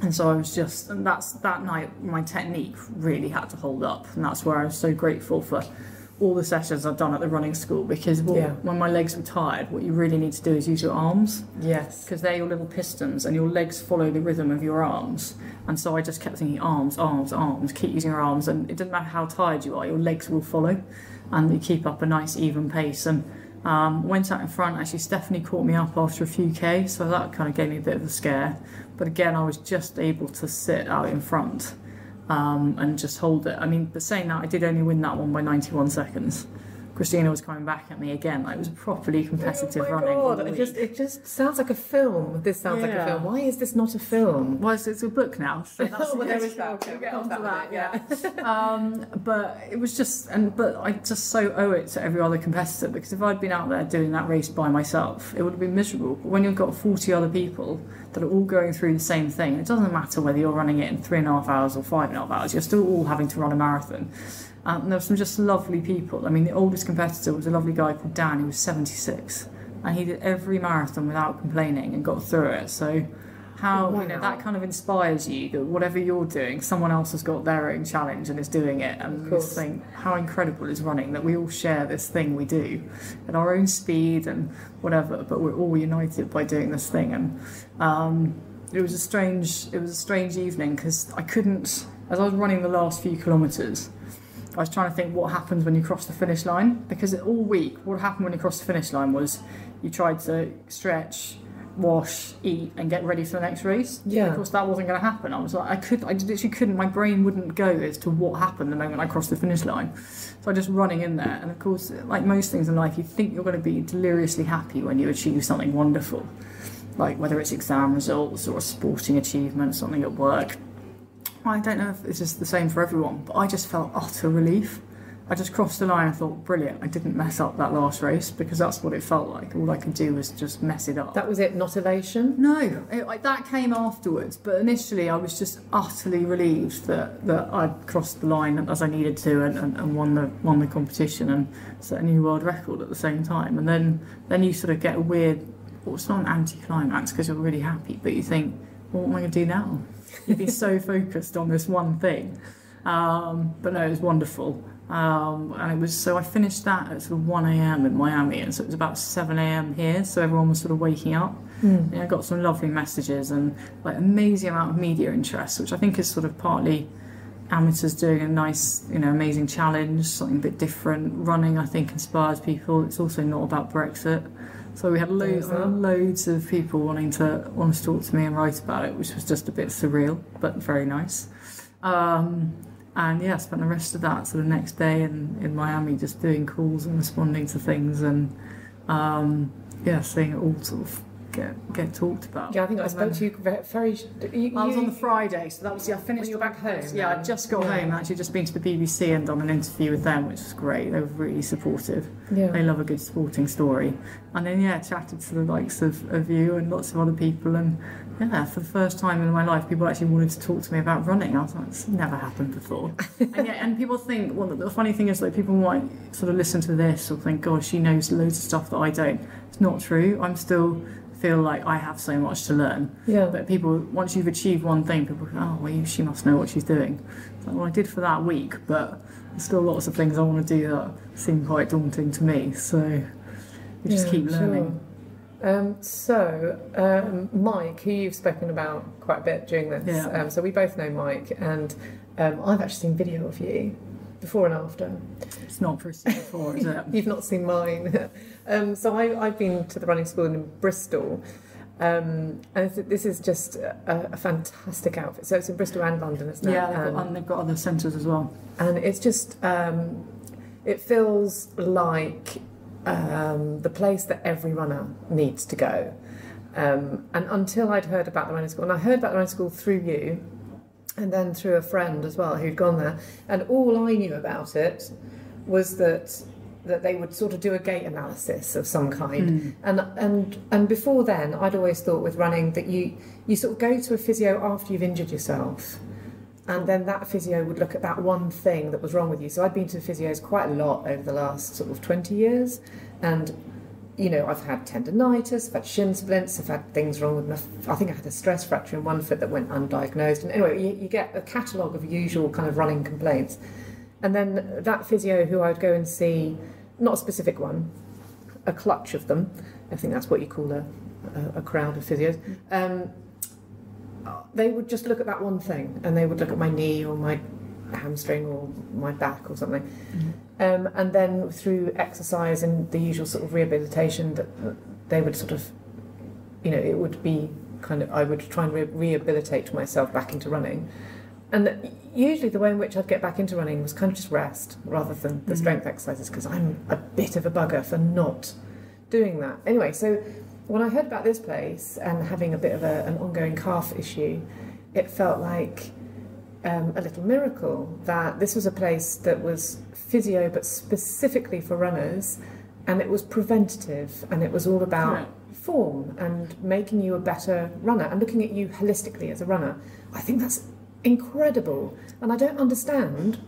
And so I was that night my technique really had to hold up, and that's where I was so grateful for all the sessions I've done at the running school, because when my legs were tired, what you really need to do is use your arms. Because they're your little pistons and your legs follow the rhythm of your arms. And so I just kept thinking arms, arms, arms, keep using your arms, and it doesn't matter how tired you are, your legs will follow, and you keep up a nice even pace. And went out in front. Actually, Stephanie caught me up after a few K, so that kind of gave me a bit of a scare. But again, I was just able to sit out in front and just hold it. I mean, but saying that, I did only win that one by 91 seconds. Christina was coming back at me again. Like, it was properly competitive running. Oh my God, it just sounds like a film. This sounds like a film. Why is this not a film? Well, it's a book now. So that's well, there is that. We'll get on to that, but it was just, but I just so owe it to every other competitor, because if I'd been out there doing that race by myself, it would have been miserable. But when you've got 40 other people that are all going through the same thing, it doesn't matter whether you're running it in 3.5 hours or 5.5 hours, you're still all having to run a marathon. And there were some just lovely people. I mean, the oldest competitor was a lovely guy called Dan, who was 76. and he did every marathon without complaining and got through it. So how, you know, that kind of inspires you that whatever you're doing, someone else has got their own challenge and is doing it. And you just think how incredible is running, that we all share this thing we do at our own speed and whatever, but we're all united by doing this thing. And it was a strange evening, because I couldn't, as I was running the last few kilometres, I was trying to think what happens when you cross the finish line, because all week what happened when you crossed the finish line was you tried to stretch, wash, eat, and get ready for the next race. Yeah. And of course that wasn't going to happen. I was like, I literally couldn't, my brain wouldn't go as to what happened the moment I crossed the finish line. So I just running in there, and of course, like most things in life, you think you're going to be deliriously happy when you achieve something wonderful, like whether it's exam results or a sporting achievement, something at work. I don't know if it's just the same for everyone, but I just felt utter relief. I just crossed the line and thought, brilliant, I didn't mess up that last race, because that's what it felt like. All I could do was just mess it up. That was it, not elation? No, that came afterwards, but initially I was just utterly relieved that I'd crossed the line as I needed to and won the competition and set a new world record at the same time. And then you sort of get a weird, well, it's not an anticlimax because you're really happy, but you think, well, what am I going to do now? You'd be so focused on this one thing. But no, it was wonderful. And it was, so I finished that at sort of 1 a.m. in Miami, and so it was about 7 a.m. here, so everyone was sort of waking up. And I got some lovely messages and like amazing amount of media interest, which I think is sort of partly amateurs doing a nice, you know, amazing challenge, something a bit different. Running, I think, inspires people. It's also not about Brexit. So we had loads of people wanting to talk to me and write about it, which was just a bit surreal, but very nice. And yeah, I spent the rest of that sort of next day in Miami just doing calls and responding to things, and yeah, seeing it all sort of get talked about. Yeah, I think I spoke to you very... I was on the Friday, so that was, I finished... When you were back home? Yeah, I just got home, actually just been to the BBC and done an interview with them, which was great. They were really supportive. Yeah. They love a good sporting story. And then, yeah, chatted to the likes of you and lots of other people, and yeah, for the first time in my life, people actually wanted to talk to me about running. I was like, it's never happened before. and people think, well, the funny thing is, like, people might sort of listen to this or think, gosh, she knows loads of stuff that I don't. It's not true. I'm still feel like I have so much to learn. Yeah. But people, once you've achieved one thing, people go, oh, well, she must know what she's doing. It's like, well, I did for that week, but there's still lots of things I want to do that seem quite daunting to me. So you just keep learning. Sure. Mike, who you've spoken about quite a bit during this, so we both know Mike, and I've actually seen video of you before and after. It's not pretty before, is it? You've not seen mine. So I've been to the running school in Bristol, and this is just a fantastic outfit. So it's in Bristol and London, isn't it? Yeah, they've got other centres as well. And it's just, it feels like the place that every runner needs to go. And until I'd heard about the running school, and I heard about the running school through you, and then through a friend as well who'd gone there, and all I knew about it was that they would sort of do a gait analysis of some kind. And before then, I'd always thought with running that you sort of go to a physio after you've injured yourself, and then that physio would look at that one thing that was wrong with you. So I'd been to physios quite a lot over the last sort of 20 years, and you know, I've had tendonitis, I've had shin splints, I've had things wrong with I think I had a stress fracture in one foot that went undiagnosed. And anyway, you get a catalogue of usual kind of running complaints. And then that physio who I would go and see, not a specific one, a clutch of them, I think that's what you call a crowd of physios, they would just look at that one thing, and they would look at my knee or my hamstring or my back or something. And then through exercise and the usual sort of rehabilitation, that they would sort of, you know, it would be kind of, I would try and rehabilitate myself back into running. And usually the way in which I'd get back into running was kind of just rest rather than the strength exercises, because I'm a bit of a bugger for not doing that. Anyway, so when I heard about this place and having a bit of an ongoing calf issue, it felt like a little miracle that this was a place that was physio but specifically for runners, and it was preventative, and it was all about form and making you a better runner and looking at you holistically as a runner. I think that's incredible, and I don't understand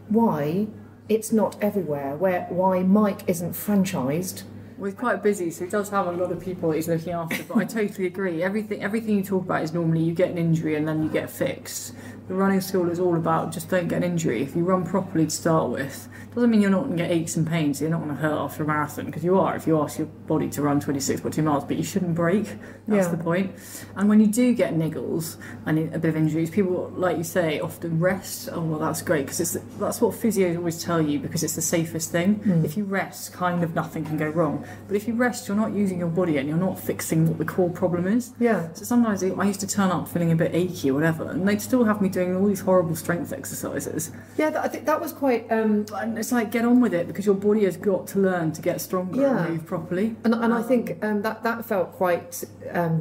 why it's not everywhere, why Mike isn't franchised Well, he's quite busy, so he does have a lot of people that he's looking after. But I totally agree. Everything you talk about is normally you get an injury and then you get fixed. The running school is all about just don't get an injury. If you run properly to start with, doesn't mean you're not going to get aches and pains. You're not going to hurt after a marathon, because you are if you ask your body to run 26.2 miles. But you shouldn't break. That's the point. And when you do get niggles and a bit of injuries, people, like you say, often rest. Oh well, that's great, because that's what physios always tell you, because it's the safest thing. If you rest, kind of nothing can go wrong. But if you rest, you're not using your body and you're not fixing what the core problem is. Yeah. So sometimes I used to turn up feeling a bit achy or whatever, and they'd still have me doing all these horrible strength exercises. Yeah, I think that was quite... And it's like, get on with it, because your body has got to learn to get stronger and move properly. And I think that felt quite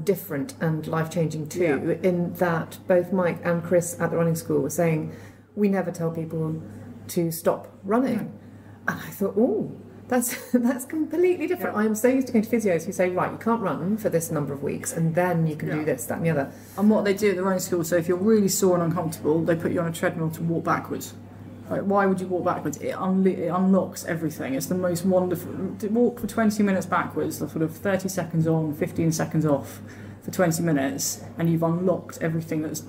different and life-changing too, in that both Mike and Chris at the running school were saying, we never tell people to stop running. And I thought, oh, that's completely different. I am so used to going to physios who say, right, you can't run for this number of weeks and then you can do this, that and the other. And what they do at the running school, so if you're really sore and uncomfortable, they put you on a treadmill to walk backwards. Like, why would you walk backwards? It unlocks everything. It's the most wonderful... Walk for 20 minutes backwards, sort of 30 seconds on, 15 seconds off for 20 minutes, and you've unlocked everything that's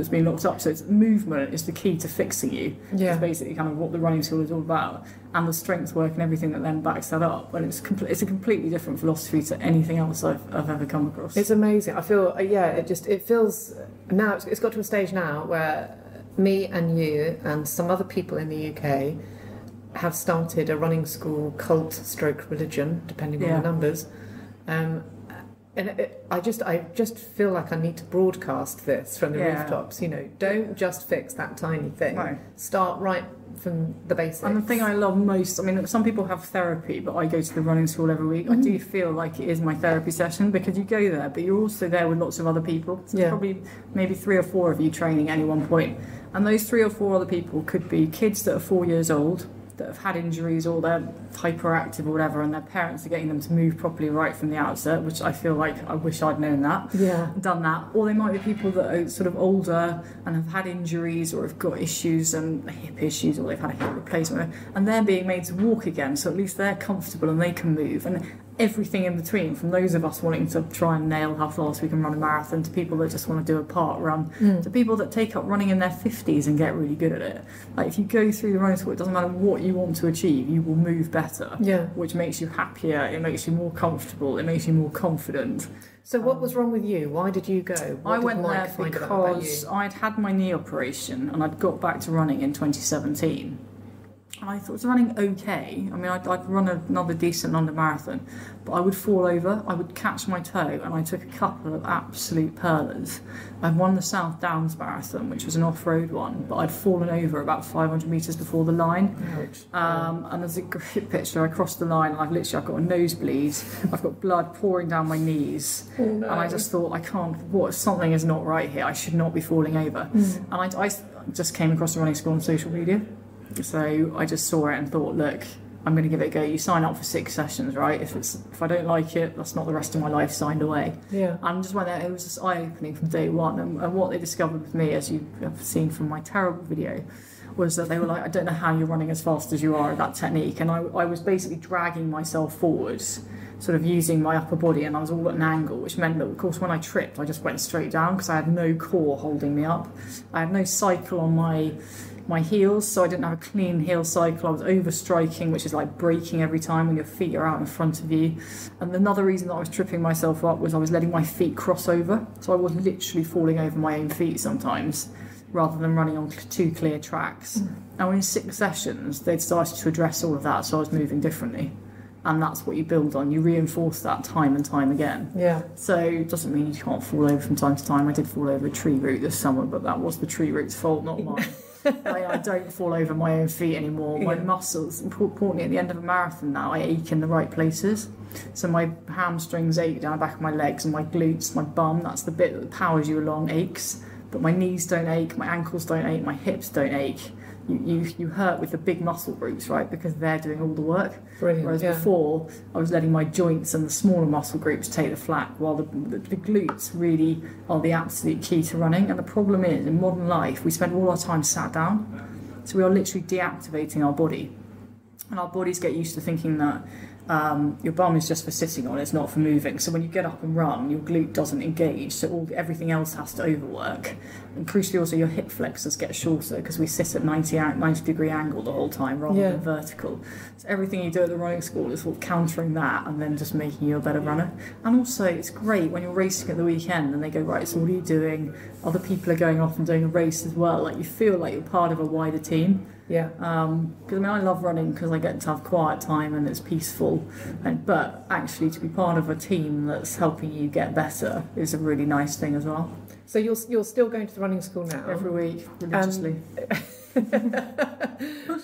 been locked up. So it's movement is the key to fixing you. It's basically kind of what the running school is all about, and the strength work and everything that then backs that up. And it's a completely different philosophy to anything else I've ever come across. It's amazing. I feel it feels now it's got to a stage now where me and you and some other people in the UK have started a running school cult stroke religion, depending on the numbers. And I just feel like I need to broadcast this from the rooftops. You know, don't just fix that tiny thing. Right. Start right from the basics. And the thing I love most, I mean, some people have therapy, but I go to the running school every week. I do feel like it is my therapy session, because you go there, but you're also there with lots of other people. So probably maybe 3 or 4 of you training at any one point. And those 3 or 4 other people could be kids that are 4 years old, that have had injuries, or they're hyperactive or whatever, and their parents are getting them to move properly right from the outset, which I feel like I wish I'd known that, done that. Or they might be people that are sort of older and have had injuries or have got issues and hip issues, or they've had a hip replacement, and they're being made to walk again, so at least they're comfortable and they can move. And everything in between, from those of us wanting to try and nail how fast we can run a marathon, to people that just want to do a park run, to people that take up running in their 50s and get really good at it. Like, if you go through the running school, it doesn't matter what you want to achieve, you will move better, which makes you happier, it makes you more comfortable, it makes you more confident. So what was wrong with you? Why did you go? I went there because I'd had my knee operation and I'd got back to running in 2017. And I thought it was running okay. I mean, I'd run another decent London marathon, but I would fall over, I would catch my toe, and I took a couple of absolute pearlers. I'd won the South Downs Marathon, which was an off-road one, but I'd fallen over about 500 metres before the line. And there's a great picture. I crossed the line, and I've got a nosebleed. I've got blood pouring down my knees. And I just thought, something is not right here. I should not be falling over. And I just came across the running school on social media. So I just saw it and thought, look, I'm going to give it a go. You sign up for 6 sessions, right? If I don't like it, that's not the rest of my life signed away. And I just went there. It was just eye-opening from day one. And what they discovered with me, as you have seen from my terrible video, was that they were like, I don't know how you're running as fast as you are at that technique. And I was basically dragging myself forwards, sort of using my upper body, and I was all at an angle, which meant that, of course, when I tripped, I just went straight down because I had no core holding me up. I had no cycle on my heels, so I didn't have a clean heel cycle. I was overstriking, which is like braking every time when your feet are out in front of you. And another reason that I was tripping myself up was I was letting my feet cross over, so I was literally falling over my own feet sometimes, rather than running on 2 clear tracks. Now in 6 sessions, they'd started to address all of that, so I was moving differently. And that's what you build on. You reinforce that time and time again. So it doesn't mean you can't fall over from time to time. I did fall over a tree root this summer, but that was the tree root's fault, not mine. I don't fall over my own feet anymore. My muscles, importantly at the end of a marathon now, I ache in the right places. So my hamstrings ache down the back of my legs, and my glutes, my bum, that's the bit that powers you along, aches. But my knees don't ache, my ankles don't ache, my hips don't ache. You hurt with the big muscle groups, right, because they're doing all the work. Whereas before, I was letting my joints and the smaller muscle groups take the flak, while the glutes really are the absolute key to running. And the problem is, in modern life, we spend all our time sat down, so we are literally deactivating our body. And our bodies get used to thinking that your bum is just for sitting on, it's not for moving. So when you get up and run, your glute doesn't engage, so everything else has to overwork. And crucially also your hip flexors get shorter because we sit at 90-degree angle the whole time rather than vertical. So everything you do at the running school is sort of countering that and then just making you a better runner. And also it's great when you're racing at the weekend and they go, right, so what are you doing? Other people are going off and doing a race as well. Like you feel like you're part of a wider team. Yeah. Because I love running because I get to have quiet time and it's peaceful. But actually, to be part of a team that's helping you get better is a really nice thing as well. So you're still going to the running school now? Every week, religiously.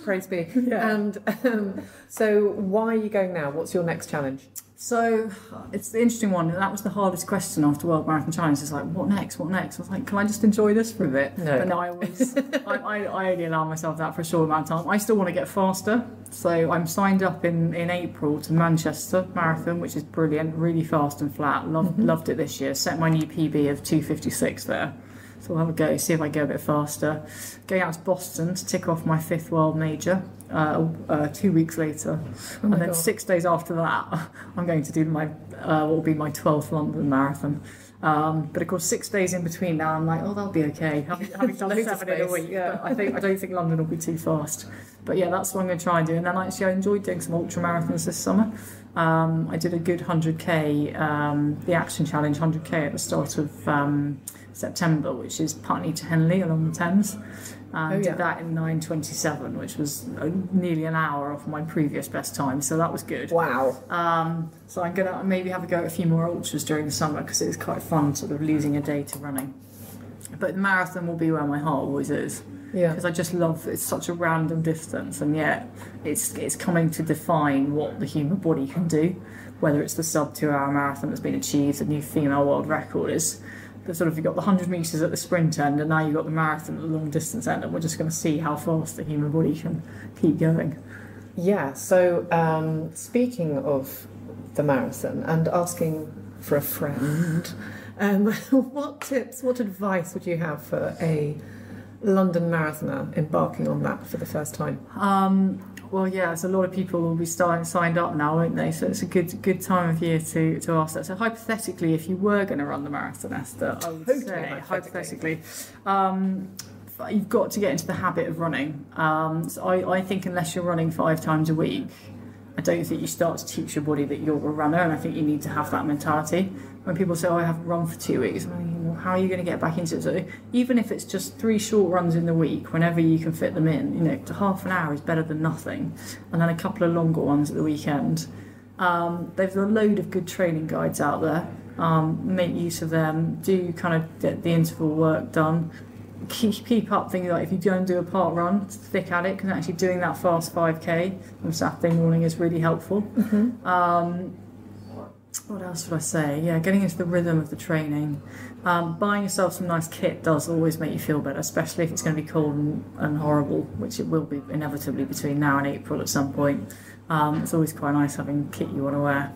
Praise be. Yeah. And so why are you going now? What's your next challenge? So it's the interesting one. That was the hardest question after World Marathon Challenge. It's like, what next? What next? I was like, can I just enjoy this for a bit? No. But no, I only allow myself that for a short amount of time. I still want to get faster. So I'm signed up in April to Manchester Marathon, which is brilliant, really fast and flat. Loved it this year. Set my new PB of 2:56 there. So I'll have a go, see if I go a bit faster. Going out to Boston to tick off my 5th world major 2 weeks later. And then 6 days after that, I'm going to do what will be my 12th London Marathon. But of course, 6 days in between now, I'm like, oh, that'll be okay. Having done 7 in a week. Yeah. But I don't think London will be too fast. But yeah, that's what I'm going to try and do. And then actually, I enjoyed doing some ultra marathons this summer. I did a good 100k, the Action Challenge 100k at the start of September, which is Putney to Henley along the Thames. Did that in 9:27, which was nearly an hour off my previous best time, so that was good. Wow. So I'm going to maybe have a go at a few more ultras during the summer because it's quite fun sort of losing a day to running. But the marathon will be where my heart always is. Yeah. Because I just love it's such a random distance, and yet it's coming to define what the human body can do. Whether it's the sub 2 hour marathon that's been achieved, a new female world record is. Sort of, you've got the 100 metres at the sprint end and now you've got the marathon at the long distance end, and we're just going to see how fast the human body can keep going. Yeah, so speaking of the marathon and asking for a friend, what tips, what advice would you have for a London marathoner embarking on that for the first time? Well, yeah, there's a lot of people will be signed up now, won't they? So it's a good time of year to ask that. So hypothetically, if you were going to run the marathon, Esther, I would say hypothetically, you've got to get into the habit of running. So I think unless you're running 5 times a week, I don't think you start to teach your body that you're a runner, and I think you need to have that mentality. When people say, oh, I haven't run for 2 weeks, I'm thinking, well, how are you going to get back into it? So even if it's just 3 short runs in the week, whenever you can fit them in, half an hour is better than nothing. And then a couple of longer ones at the weekend. There's a load of good training guides out there. Make use of them. Do kind of get the interval work done. Keep up thinking like if you go and do a park run, stick at it, because actually doing that fast 5k on Saturday morning is really helpful. Mm-hmm. What else would I say? Yeah, getting into the rhythm of the training. Buying yourself some nice kit does always make you feel better, especially if it's going to be cold and horrible, which it will be inevitably between now and April at some point. It's always quite nice having kit you want to wear.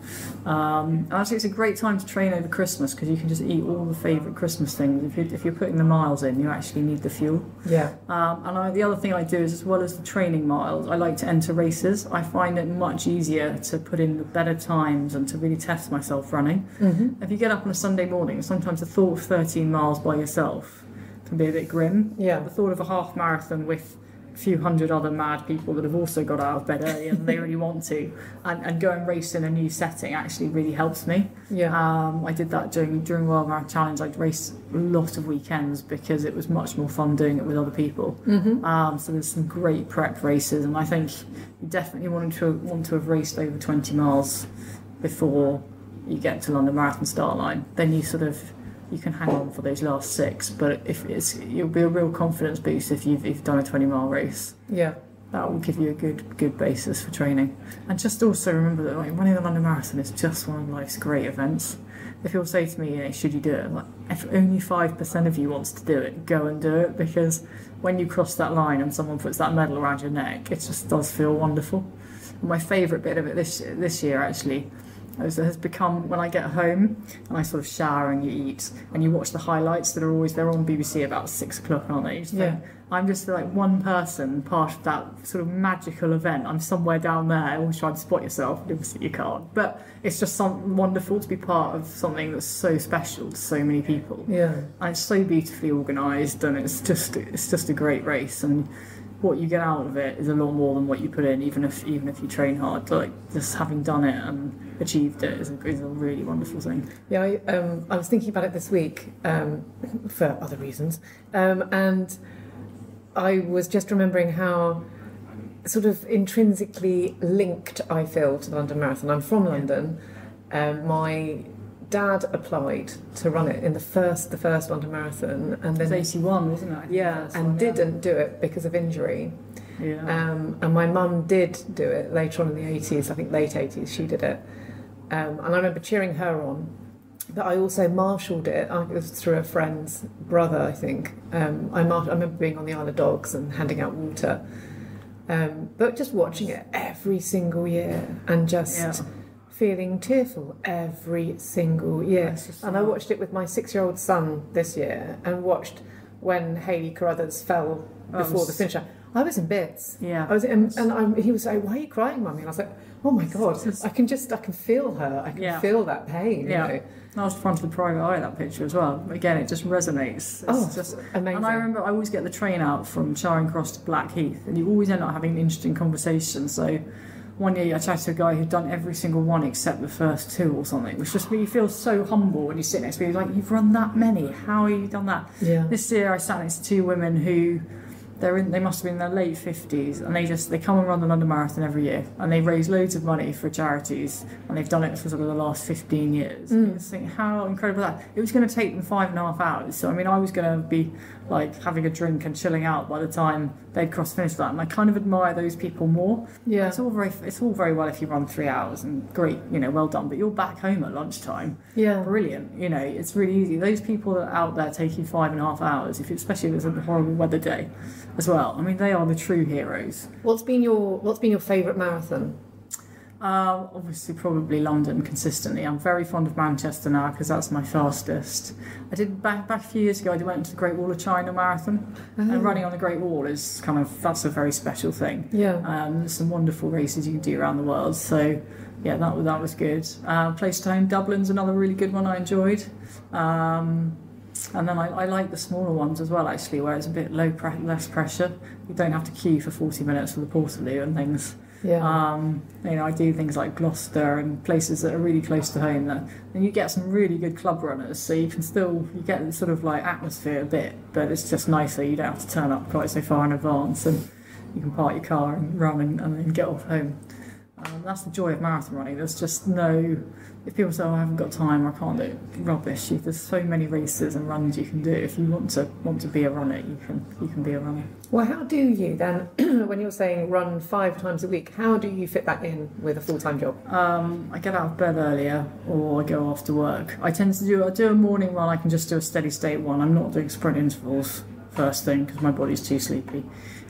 Actually, it's a great time to train over Christmas because you can just eat all the favourite Christmas things. If you're putting the miles in, you actually need the fuel. Yeah. The other thing I do is, as well as the training miles, I like to enter races. I find it much easier to put in the better times and to really test myself running. Mm-hmm. If you get up on a Sunday morning, sometimes the thought of 13 miles by yourself can be a bit grim. Yeah. The thought of a half marathon with few hundred other mad people that have also got out of bed earlier than they really want to, and go and race in a new setting actually really helps me. Yeah. I did that during World Marathon Challenge. I'd race a lot of weekends because it was much more fun doing it with other people. Mm-hmm. So there's some great prep races, and I think you definitely want to have raced over 20 miles before you get to London Marathon start line. Then you can hang on for those last 6, but it'll be a real confidence boost if you've done a 20-mile race. Yeah. That will give you a good basis for training. And just also remember that running the London Marathon is just one of life's great events. If you'll say to me, should you do it? If only 5% of you wants to do it, go and do it, because when you cross that line and someone puts that medal around your neck, it just does feel wonderful. And my favourite bit of it this year, actually, has become, when I get home and I sort of shower and you eat and you watch the highlights that are always, they're on BBC about 6 o'clock, aren't they? So I'm just like one person, part of that sort of magical event. I'm somewhere down there, always trying to spot yourself, obviously you can't. But it's just wonderful to be part of something that's so special to so many people. Yeah. And it's so beautifully organised, and it's just a great race, and what you get out of it is a lot more than what you put in, even if you train hard. Like, just having done it and achieved it is a really wonderful thing. Yeah, I was thinking about it this week for other reasons, and I was just remembering how sort of intrinsically linked I feel to the London Marathon. I'm from London. My dad applied to run it in the first London Marathon, and then it was 81, wasn't it? Yeah, and didn't do it because of injury. Yeah. And my mum did do it later on in the 80s, I think late 80s she did it. And I remember cheering her on. But I also marshalled it. It was through a friend's brother, I think. I remember being on the Isle of Dogs and handing out water. But just watching it every single year and just feeling tearful every single year. And I watched it with my 6-year-old son this year and watched when Hayley Carruthers fell before the finish line. I was in bits. Yeah. He was like, "Why are you crying, Mummy?" And I was like, "Oh my God, I can feel her. I can feel that pain." Yeah. You know? That was the front of the private eye, that picture as well. Again, it just resonates. It's just amazing. And I remember I always get the train out from Charing Cross to Blackheath, and you always end up having an interesting conversation. So one year I chatted to a guy who'd done every single one except the first 2 or something, which just made you feel so humble when you sit next to me. Like, you've run that many. How have you done that? Yeah. This year I sat next to 2 women who they must have been in their late 50s, and they come and run the London Marathon every year, and they raise loads of money for charities, and they've done it for sort of the last 15 years. You just think how incredible that. It was going to take them 5.5 hours, so I mean I was going to be like having a drink and chilling out by the time they'd cross finish that, and I kind of admire those people more. Yeah. It's all very well if you run 3 hours, and great, well done, but you're back home at lunchtime. Yeah. Brilliant. It's really easy. Those people that are out there taking 5.5 hours, especially if it's a horrible weather day as well, I mean they are the true heroes. What's been your favourite marathon? Obviously probably London consistently. I'm very fond of Manchester now because that's my fastest. I did back a few years ago, I went to the Great Wall of China Marathon, and running on the Great Wall is that's a very special thing. Yeah. There's some wonderful races you can do around the world, so yeah, that was good. Place to Home Dublin's another really good one I enjoyed. And then I like the smaller ones as well, actually, where it's a bit less pressure. You don't have to queue for 40 minutes for the Portaloo and things. Yeah. I do things like Gloucester and places that are really close to home. And you get some really good club runners, so you get the sort of like atmosphere a bit, but it's just nicer. You don't have to turn up quite so far in advance, and you can park your car and run and then get off home. That's the joy of marathon running. There's just if people say, "Oh, I haven't got time, I can't do it," rubbish. There's so many races and runs you can do. If you want to be a runner, you can be a runner. Well, how do you then, when you're saying run 5 times a week, how do you fit that in with a full-time job? I get out of bed earlier, or I go after work. I tend to do a morning run. I can just do a steady state one. I'm not doing sprint intervals first thing because my body's too sleepy.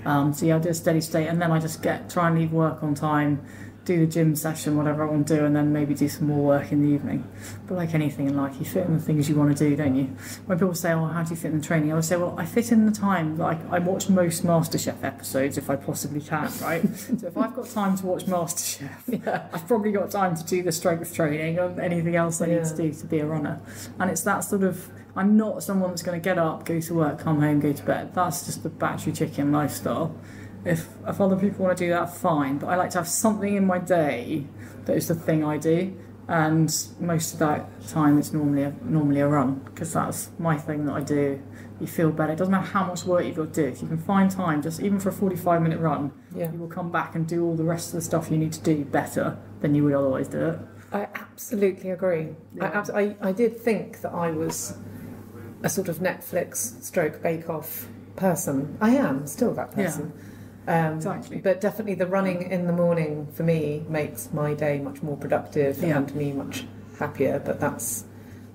So yeah, I do a steady state, and then I just try and leave work on time, do the gym session, whatever I want to do, and then maybe do some more work in the evening. But like anything in life, you fit in the things you want to do, don't you? When people say, "Oh, how do you fit in the training?" I would say, well, I fit in the time. Like, I watch most MasterChef episodes if I possibly can, right? So if I've got time to watch MasterChef, I've probably got time to do the strength training or anything else I need to do to be a runner. And it's that sort of, I'm not someone that's going to get up, go to work, come home, go to bed. That's just the battery chicken lifestyle. If other people want to do that, fine. But I like to have something in my day that is the thing I do, and most of that time it's normally a run, because that's my thing that I do. You feel better. It doesn't matter how much work you've got to do. If you can find time, just even for a 45-minute run, you will come back and do all the rest of the stuff you need to do better than you would otherwise do it. I absolutely agree. Yeah. I did think that I was a sort of Netflix / Bake Off person. I am still that person. Yeah. Exactly. But definitely the running in the morning for me makes my day much more productive and me much happier, but that's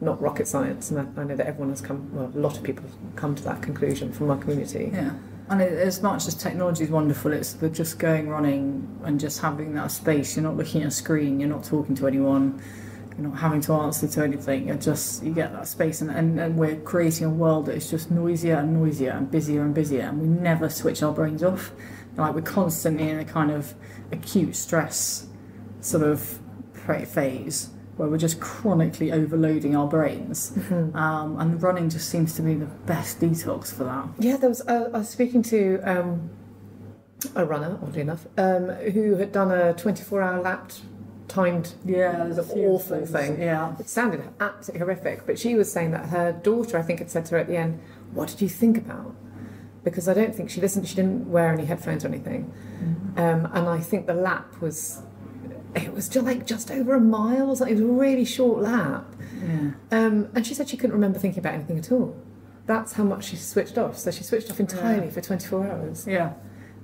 not rocket science, and I know that everyone has a lot of people have come to that conclusion from our community. Yeah. And as much as technology is wonderful, it's the just going running and just having that space. You're not looking at a screen, you're not talking to anyone, you're not having to answer to anything. You get that space, and we're creating a world that is just noisier and noisier and busier, and we never switch our brains off. Like, we're constantly in a kind of acute stress sort of phase where we're just chronically overloading our brains. And running just seems to be the best detox for that. Yeah, I was speaking to a runner, oddly enough, who had done a 24-hour lap timed. Yeah, it was an awful thing. Yeah, it sounded absolutely horrific. But she was saying that her daughter, I think, had said to her at the end, "What did you think about?" Because I don't think she listened. She didn't wear any headphones or anything. And I think the lap was. It was just over a mile or something. It was a really short lap. Yeah. And she said she couldn't remember thinking about anything at all. That's how much she switched off. So she switched off entirely for 24 hours. Yeah.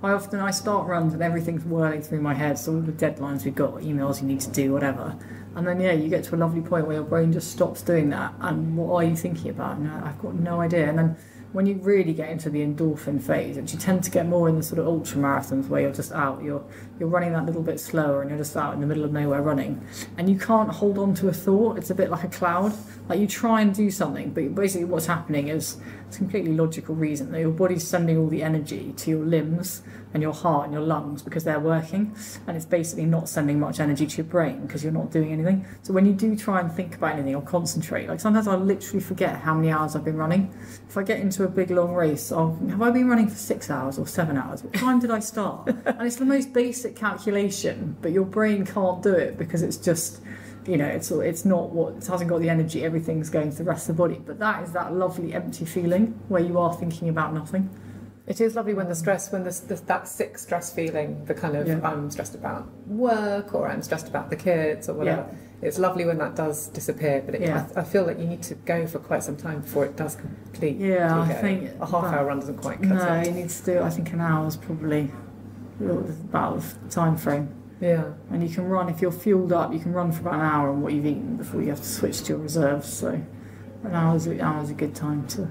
I start runs and everything's whirling through my head. So all the deadlines we've got, emails you need to do, whatever. And then, you get to a lovely point where your brain just stops doing that. And what are you thinking about? No, I've got no idea. And then when you really get into the endorphin phase, which you tend to get more in the sort of ultra marathons where you're just out, you're running that little bit slower and you're just out in the middle of nowhere running, and you can't hold on to a thought. It's a bit like a cloud. Like, you try and do something, but basically what's happening is it's a completely logical reason that your body's sending all the energy to your limbs and your heart and your lungs because they're working, and it's basically not sending much energy to your brain because you're not doing anything. So when you do try and think about anything or concentrate, like sometimes I literally forget how many hours I've been running. If I get into a big long race, have I been running for 6 hours or 7 hours? What time did I start? And it's the most basic calculation, but your brain can't do it because it's just, it's not it hasn't got the energy. Everything's going to the rest of the body. But that is that lovely empty feeling where you are thinking about nothing. It is lovely when that sick stress feeling, the kind of I'm stressed about work or I'm stressed about the kids or whatever. Yeah. It's lovely when that does disappear, but I feel like you need to go for quite some time before it does completely. Yeah, I think a half-hour run doesn't quite cut it. No, you need to do. I think an hour is probably about the time frame. Yeah, and you can run if you're fueled up. You can run for about an hour on what you've eaten before you have to switch to your reserves. So an hour is a good time to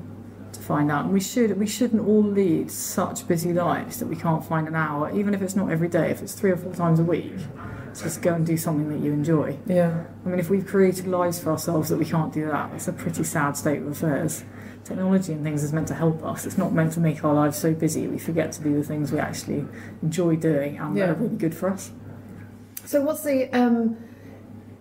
find out. And we shouldn't all lead such busy lives that we can't find an hour, even if it's not every day. If it's 3 or 4 times a week, just go and do something that you enjoy. Yeah. I mean, if we've created lives for ourselves that we can't do that, it's a pretty sad state of affairs. Technology and things is meant to help us. It's not meant to make our lives so busy we forget to do the things we actually enjoy doing and that are really good for us. So what's the...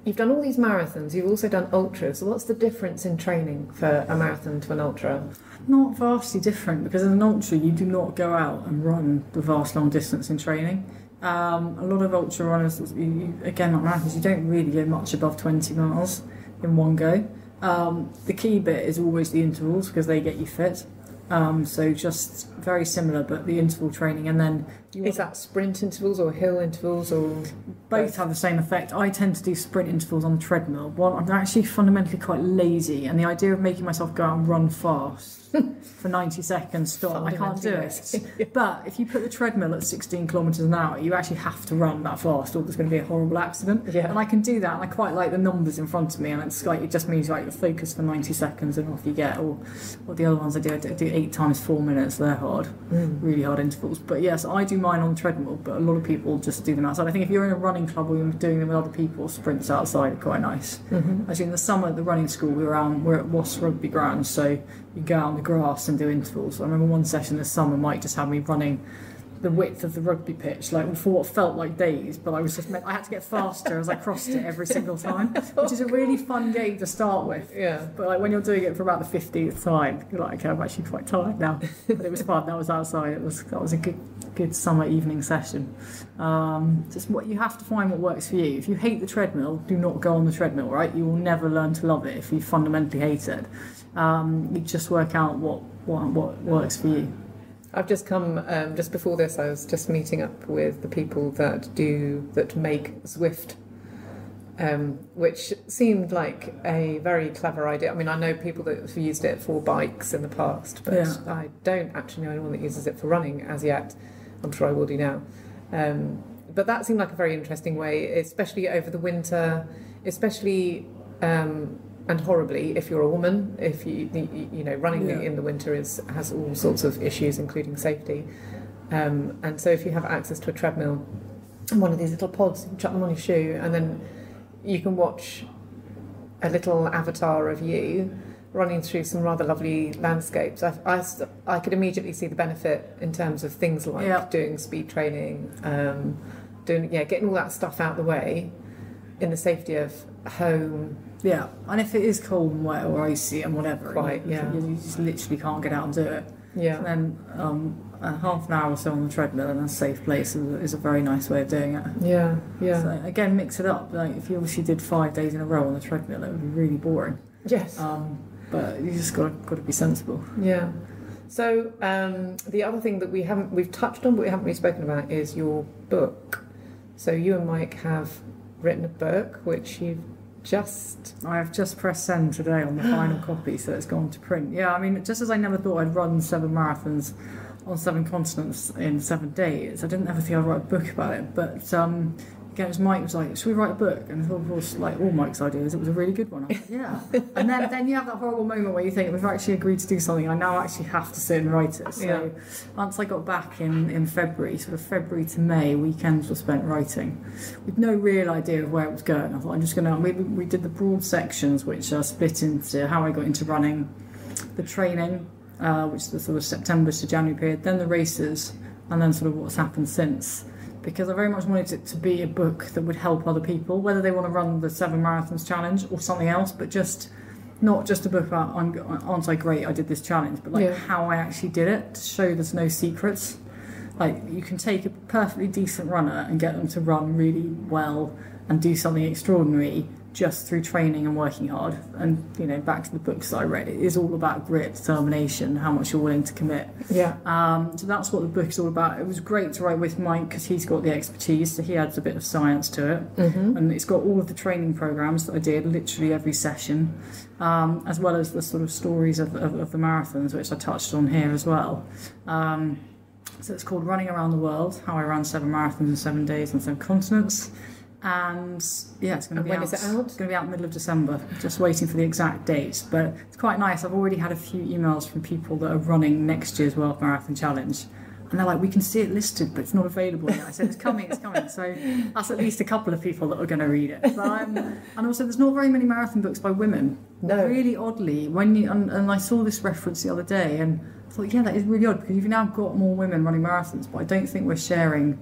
You've done all these marathons, you've also done ultras. So what's the difference in training for a marathon to an ultra? Not vastly different, because in an ultra you do not go out and run the vast long distance in training. A lot of ultra runners, again like marathons, you don't really go much above 20 miles in one go. The key bit is always the intervals because they get you fit. So just very similar, but the interval training, and then is that sprint intervals or hill intervals or both have the same effect. I tend to do sprint intervals on the treadmill. Well, I'm actually fundamentally quite lazy, and the idea of making myself go out and run fast for 90 seconds stop, I can't do it. But if you put the treadmill at 16 kilometres an hour, you actually have to run that fast, or there's going to be a horrible accident. Yeah. And I can do that, and I quite like the numbers in front of me, and it's like it just means like you focus for 90 seconds and off you get. Or the other ones I do 8 times 4 minutes. They're hard, really hard intervals. But yes, I do mine on the treadmill, but a lot of people just do them outside. I think if you're in a running club or you're doing them with other people, sprints outside are quite nice. Actually, in the summer at the running school, we're at Wasp Rugby Ground, so you go out on the grass and do intervals. I remember one session this summer, Mike just had me running the width of the rugby pitch, like for what felt like days, but I had to get faster as I crossed it every single time, which is a really fun game to start with. Yeah. But like when you're doing it for about the 50th time, you're like, okay, I'm actually quite tired now. But it was fun. That was outside. That was a good summer evening session. Just what you have to find what works for you. If you hate the treadmill, do not go on the treadmill. Right? You will never learn to love it if you fundamentally hate it. You just work out what works for you. I've just come, just before this, I was just meeting up with the people that make Zwift, which seemed like a very clever idea. I mean, I know people that have used it for bikes in the past, but I don't actually know anyone that uses it for running as yet. I'm sure I will do now. But that seemed like a very interesting way, especially over the winter, especially and horribly if you're a woman. If running in the winter has all sorts of issues, including safety. And so if you have access to a treadmill and one of these little pods, you chuck them on your shoe, and then you can watch a little avatar of you running through some rather lovely landscapes. I could immediately see the benefit in terms of things like doing speed training, getting all that stuff out of the way in the safety of home. Yeah, and if it is cold and wet or icy and whatever, you just literally can't get out and do it. Yeah. And then half an hour or so on the treadmill in a safe place is a very nice way of doing it. Yeah, yeah. So again, mix it up. Like if you obviously did 5 days in a row on the treadmill, it would be really boring. Yes. But you just got to be sensible. Yeah. So the other thing that we've touched on but we haven't really spoken about is your book. So you and Mike have written a book which I have just pressed send today on the final copy, so it's gone to print. Yeah, I mean, just as I never thought I'd run 7 marathons on 7 continents in 7 days, I didn't ever think I'd write a book about it. But again, it was Mike was like, should we write a book? And of course, like all Mike's ideas, it was a really good one. I was like, yeah. And then you have that horrible moment where you think, we've actually agreed to do something, I now actually have to sit and write it. So once I got back in February, sort of February to May, weekends were spent writing with no real idea of where it was going. I thought, I'm just going to, we did the broad sections, which are split into how I got into running, the training, which is the sort of September to January period, then the races, and then sort of what's happened since. Because I very much wanted it to be a book that would help other people, whether they want to run the 7 Marathons Challenge or something else, but not just a book about, aren't I great, I did this challenge, but how I actually did it, to show there's no secrets. Like, you can take a perfectly decent runner and get them to run really well and do something extraordinary just through training and working hard. And, back to the books that I read, it is all about grit, determination, how much you're willing to commit. Yeah. So that's what the book is all about. It was great to write with Mike because he's got the expertise, so he adds a bit of science to it. Mm-hmm. And it's got all of the training programs that I did, literally every session, as well as the sort of stories of the marathons, which I touched on here as well. So it's called Running Around the World, How I Ran 7 Marathons in 7 Days on 7 Continents. And it's going to be when is it out? It's going to be out middle of December. Just waiting for the exact date, but it's quite nice. I've already had a few emails from people that are running next year's World Marathon Challenge, and they're like, "We can see it listed, but it's not available yet." I said, "It's coming, it's coming." So that's at least a couple of people that are going to read it. But, and also, there's not very many marathon books by women. No. Really oddly, and I saw this reference the other day, and I thought, yeah, that is really odd because you've now got more women running marathons, but I don't think we're sharing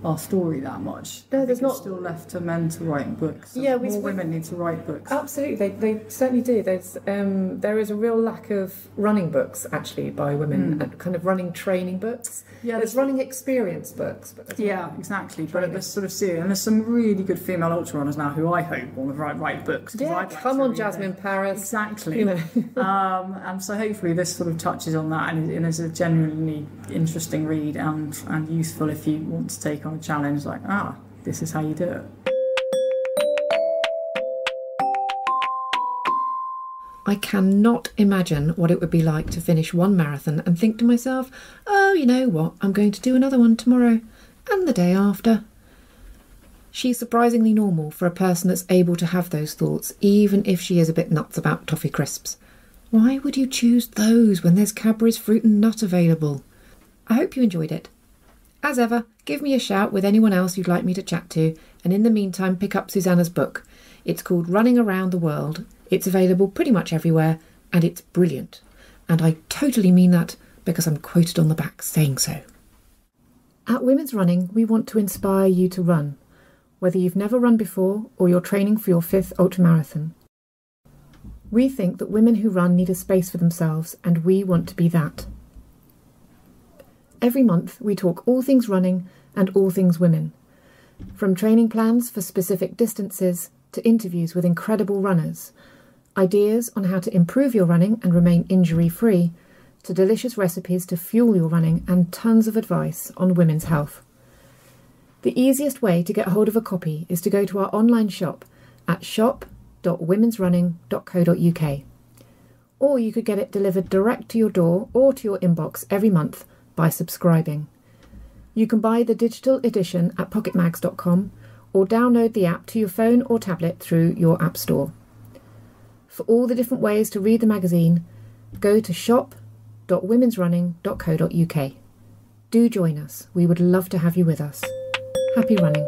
our story that much. No, there's not. Still left to men to write books. Yeah, more women need to write books. Absolutely, they certainly do. There is a real lack of running books actually by women, and kind of running training books. Yeah, there's running experience books. But exactly. But there's sort of serious, and there's some really good female ultra runners now who I hope will write books. Yeah, come on, Jasmine Paris. Exactly. And so hopefully this sort of touches on that and is a genuinely interesting read and useful if you want to take on a challenge like, this is how you do it. I cannot imagine what it would be like to finish one marathon and think to myself, oh, you know what, I'm going to do another one tomorrow and the day after. She's surprisingly normal for a person that's able to have those thoughts, even if she is a bit nuts about Toffee Crisps. Why would you choose those when there's Cadbury's fruit and nut available? I hope you enjoyed it. As ever, give me a shout with anyone else you'd like me to chat to, and in the meantime pick up Susannah's book. It's called Running Around the World. It's available pretty much everywhere, and it's brilliant. And I totally mean that because I'm quoted on the back saying so. At Women's Running, we want to inspire you to run, whether you've never run before or you're training for your 5th ultramarathon. We think that women who run need a space for themselves, and we want to be that. Every month, we talk all things running and all things women, from training plans for specific distances to interviews with incredible runners, ideas on how to improve your running and remain injury-free, to delicious recipes to fuel your running and tons of advice on women's health. The easiest way to get hold of a copy is to go to our online shop at shop.womensrunning.co.uk. Or you could get it delivered direct to your door or to your inbox every month by subscribing. You can buy the digital edition at pocketmags.com or download the app to your phone or tablet through your app store. For all the different ways to read the magazine, go to shop.womensrunning.co.uk. Do join us. We would love to have you with us. Happy running.